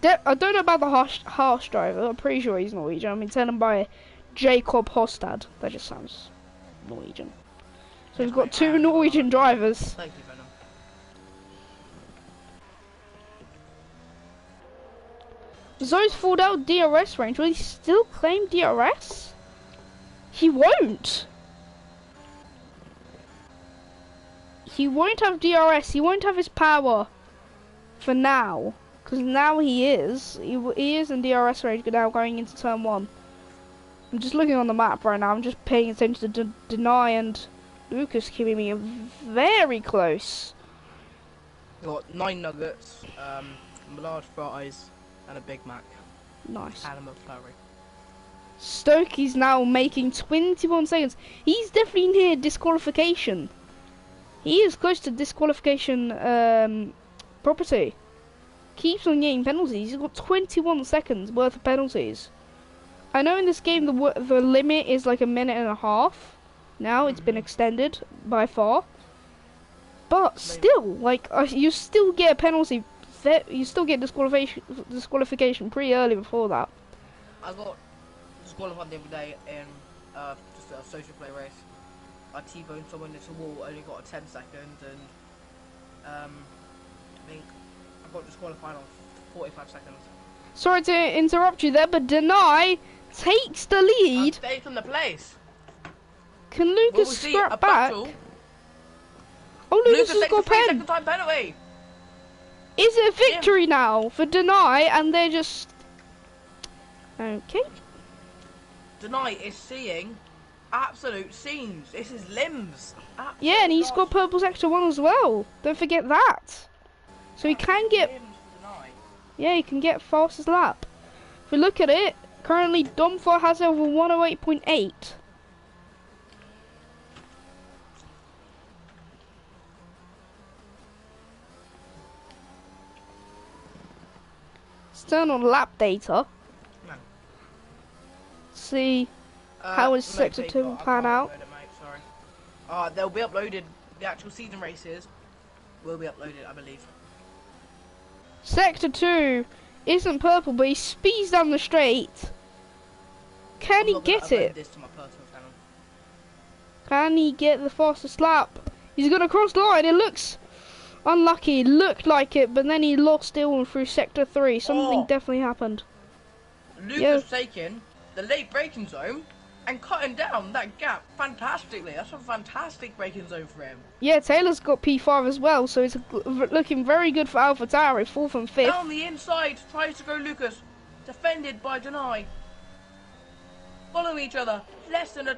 I don't know about the harsh driver. I'm pretty sure he's Norwegian. I mean, turned him by Jacob Hostad. That just sounds Norwegian. So we've got 2 Norwegian drivers. Thank you, Venom. Zoe's pulled out DRS range. Will he still claim DRS? He won't. He won't have DRS. He won't have his power for now, because now he is in DRS range now going into turn 1. I'm just looking on the map right now. I'm just paying attention to Deny and Lucas keeping me very close. Got 9 nuggets, large fries, and a Big Mac. Nice. And a McFlurry. Stokey's now making 21 seconds. He's definitely near disqualification. He is close to disqualification property. Keeps on getting penalties. He's got 21 seconds worth of penalties. I know in this game the limit is like 1.5 minutes. Now it's been extended by far. But still, like you still get a penalty. You still get disqualification pretty early before that. I got disqualified the other day in just a social play race. I T-boned someone into a wall, only got a 10 second, and I think I got disqualified on 45 seconds. Sorry to interrupt you there, but Deny takes the lead. I'm taking the place. Can Lucas scrap back? Battle. Oh, Lucas has got a 3 pen. second time penalty. Is it a victory now for Deny? And they're just okay. Deny is seeing absolute scenes. This is limbs. Yeah, and he's got purple sector 1 as well. Don't forget that. So he can get... limbs for the night. Yeah, he can get fastest lap. If we look at it, currently Domfly has over 108.8. Let's turn on lap data. No. See how his sector 2 will pan out. They'll be uploaded. The actual season races will be uploaded, I believe. Sector 2 isn't purple, but he speeds down the straight. Can he get it? This to my personal channel. Can he get the fastest lap? He's gonna cross the line. It looks unlucky. It looked like it, but then he lost it all through sector 3. Something definitely happened. Lucas taking the late braking zone and cutting down that gap fantastically. That's a fantastic braking zone for him. Yeah, Taylor's got P5 as well, so it's looking very good for AlphaTauri, 4th and 5th. Down the inside, tries to go Lucas. Defended by Denai. Following each other. Less than a...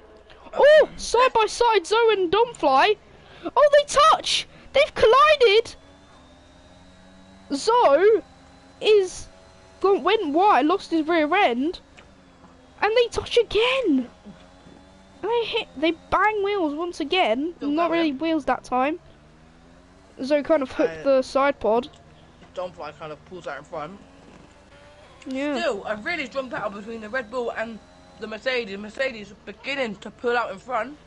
Oh, side by side, Zoe and Domfly. Oh, they touch. They've collided. Zoe went wide, lost his rear end. And they touch again. And they bang wheels once again. Not really wheels that time. Zoe kind of hooked the side pod. Domfly kind of pulls out in front. Yeah. Still, a really strong battle between the Red Bull and the Mercedes. Mercedes beginning to pull out in front.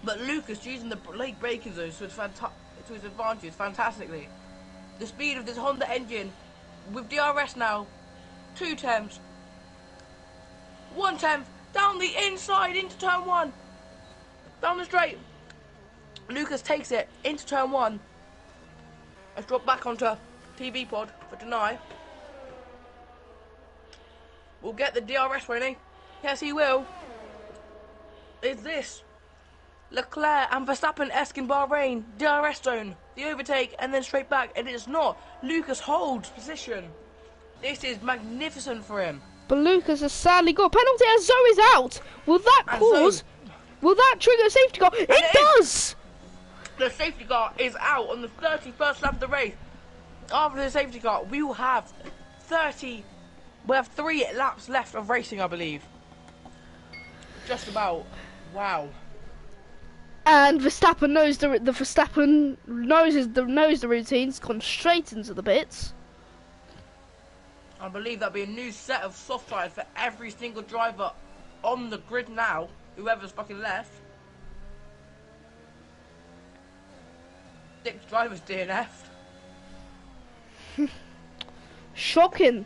But Lucas using the late braking zones to his advantage fantastically. The speed of this Honda engine with DRS now, 2 tenths. 1 tenth down the inside into turn 1. Down the straight. Lucas takes it into turn 1. Let's drop back onto TV pod for Denai. We'll get the DRS winning. Yes, he will. Is this Leclerc and Verstappen-esque in Bahrain? DRS zone, the overtake, and then straight back. And it's not. Lucas holds position. This is magnificent for him. But Lucas has sadly got a penalty as Zoe's out. Will that will that trigger a safety car? It does! The safety car is out on the 31st lap of the race. After the safety car, we will have 3 laps left of racing, I believe. Just about. Wow. And Verstappen knows the routine's gone straight into the pits. I believe that'll be a new set of soft tyres for every single driver on the grid now, whoever's fucking left. 6 drivers DNF'd. Shocking.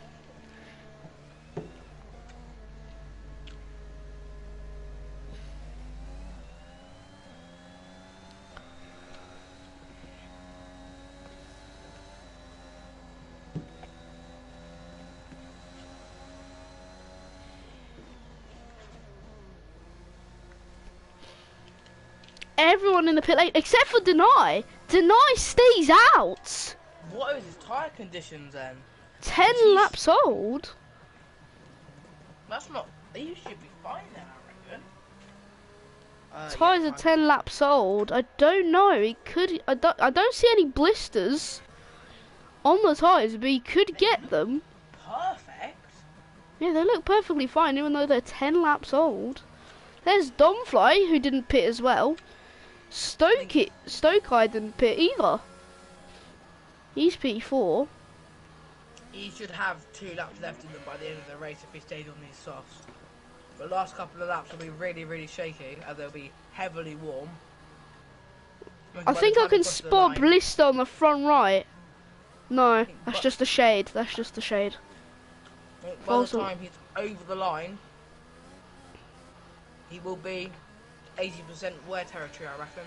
Everyone in the pit lane, except for Denai. Denai stays out. What is his tyre conditions then? 10 laps old. That's not... He should be fine then, I reckon. Tyres are 10 laps old. I don't know. He could... I don't see any blisters on the tyres, but he could get them. Perfect. Yeah, they look perfectly fine, even though they're 10 laps old. There's Domfly, who didn't pit as well. Stokey didn't pit either. He's P4. He should have 2 laps left in them by the end of the race if he stays on these softs. The last couple of laps will be really, really shaky, and they'll be heavily warm. I think I can spot a blister on the front right. No, that's just a shade. That's just a shade. By the time he's over the line, he will be 80% wear territory, I reckon.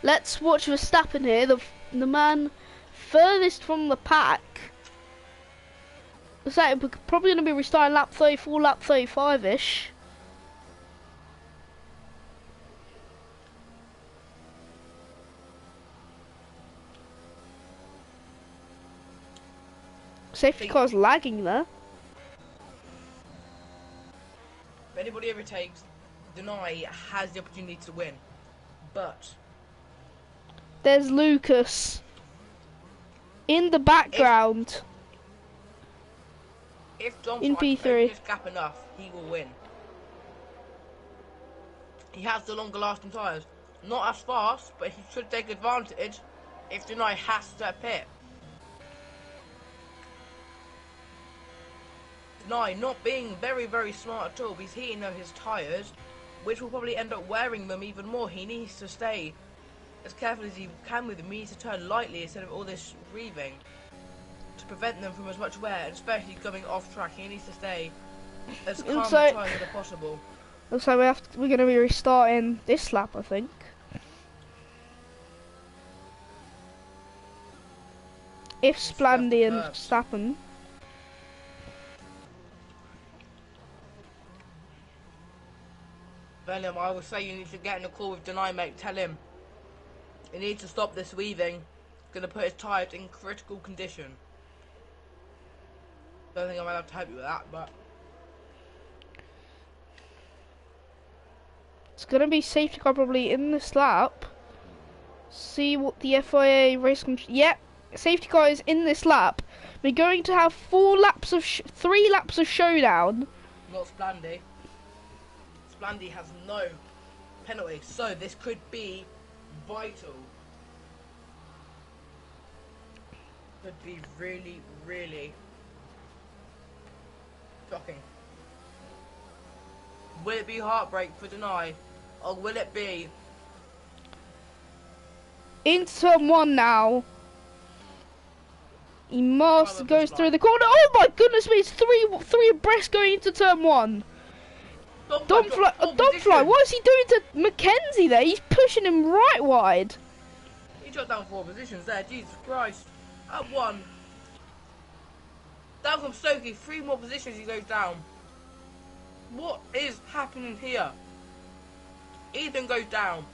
Let's watch Verstappen here, the man furthest from the pack. So we're probably going to be restarting lap 34, lap 35-ish. Safety car's lagging there. If anybody overtakes Deny has the opportunity to win, but There's Lucas in the background if John in opens P3. this gap enough, he will win. He has the longer lasting tyres. Not as fast, but he should take advantage if Deny has to pit. Deny not being very, very smart at all, he's heating up his tyres, which will probably end up wearing them even more. He needs to stay as careful as he can with them. He needs to turn lightly instead of all this reeving to prevent them from as much wear, and especially coming off track. He needs to stay as calm and tight as possible. Looks like we're going to be restarting this lap, I think. If Splandy and Verstappen. Venom, I would say you need to get in a call with Deny, mate. Tell him he needs to stop this weaving. It's going to put his tyres in critical condition. Don't think I might have to help you with that, but It's going to be safety car probably in this lap. See what the FIA race comes. Yep, safety car is in this lap. We're going to have 3 laps of showdown. not Splandy. Splandy has no penalty, so this could be vital. Could be really, really shocking. Will it be heartbreak for Deny, or will it be Into turn 1 now. He must go through the corner. Oh my goodness me! It's three abreast going into turn 1. Don't fly! What is he doing to Mackenzie there? He's pushing him right wide. He dropped down 4 positions there. Jesus Christ! At 1. Down from Stokey, 3 more positions he goes down. What is happening here? Ethan goes down.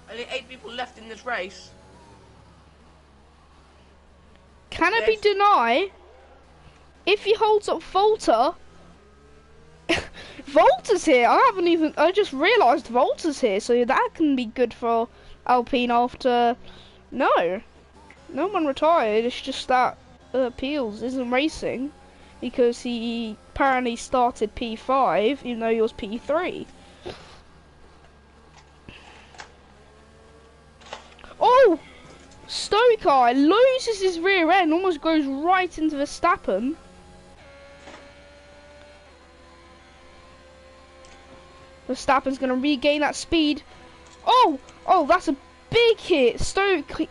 Only 8 people left in this race. Can it be Deny? If he holds up Volta, Volta's here. I just realised Volta's here, so that can be good for Alpine after. No one retired. It's just that Peels isn't racing because he apparently started P5 even though he was P3. Oh! Stoker loses his rear end, almost goes right into Verstappen. Verstappen's going to regain that speed. Oh, that's a big hit. Stokey.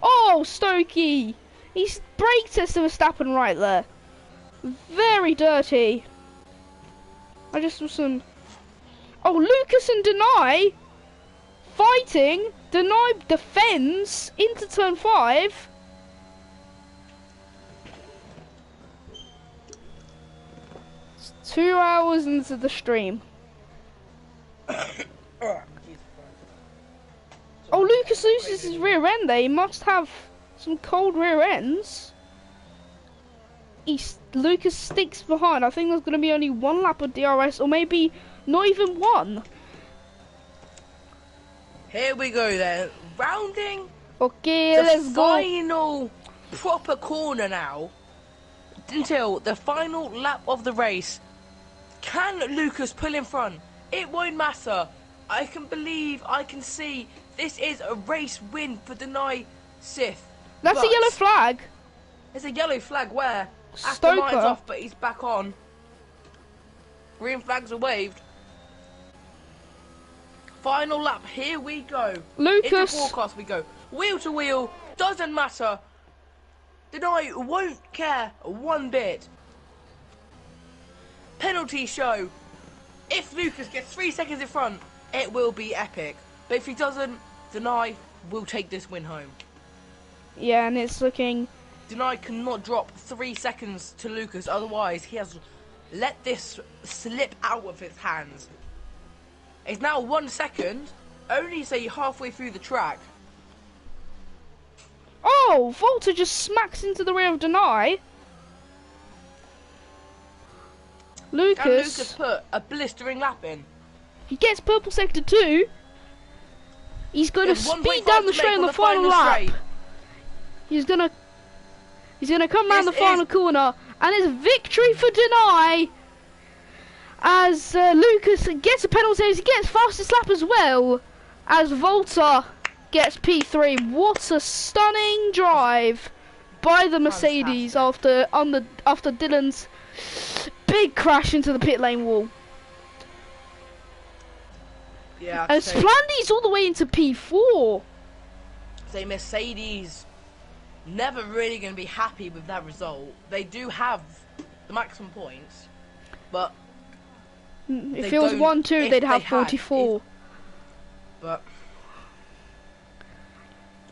Oh, Stokey. He's brake tested Verstappen right there. Very dirty. I just saw some. Oh, Lucas and Deny fighting. Deny defends into turn 5. It's 2 hours into the stream. Oh, Lucas loses his rear end there. He must have some cold rear ends. Lucas sticks behind. I think there's going to be only 1 lap of DRS, or maybe not even 1. Here we go then. Rounding Okay, the let's go. final proper corner now. Until the final lap of the race. Can Lucas pull in front? It won't matter. I can see this is a race win for Deny Sith. That's a yellow flag. There's a yellow flag where Stoker. After mine's off, but he's back on. Green flags are waved. Final lap, here we go. Lucas. Into forecast we go. Wheel to wheel, doesn't matter. Deny won't care one bit. Penalty show. If Lucas gets 3 seconds in front, it will be epic. But if he doesn't, Deny will take this win home. Yeah, and it's looking. Deny cannot drop 3 seconds to Lucas, otherwise he has let this slip out of his hands. It's now 1 second, only say halfway through the track. Oh, Volta just smacks into the rear of Deny. Can Lucas Lucas, put a blistering lap in? he gets purple sector 2. He's going to There's speed 1.5 down the to straight make on the final lap. straight. He's gonna come round the This final is- corner, and it's victory for Deny. As Lucas gets a penalty, he gets fastest lap as well. As Volta gets P3. What a stunning drive by the Mercedes after Dylan's big crash into the pit lane wall. Yeah, And Splandy's all the way into P4. Say Mercedes never really going to be happy with that result. They do have the maximum points, but If it was 1-2, they'd have 44. But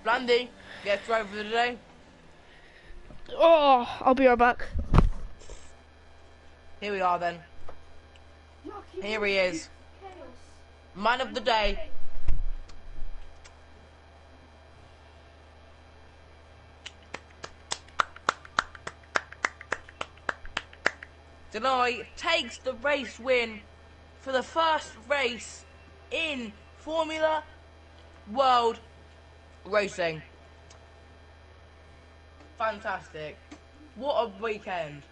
Splandy gets driver of the day. Oh, I'll be right back. Here we are then. Here he is. Man of the day. Denai takes the race win for the first race in Formula World Racing. Fantastic. What a weekend.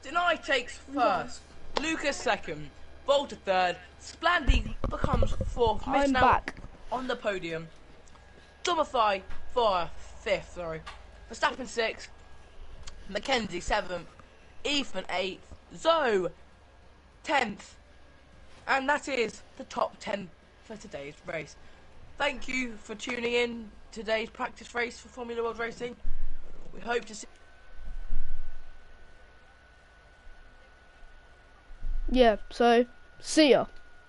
Denai takes first, Lucas second, Volta third, Splandy becomes fourth, missing out on the podium, Dumify for fifth, Verstappen sixth, Mackenzie seventh, Ethan eighth, Zoe 10th, and that is the top 10 for today's race. Thank you for tuning in today's practice race for Formula World Racing. We hope to see. Yeah, so see ya.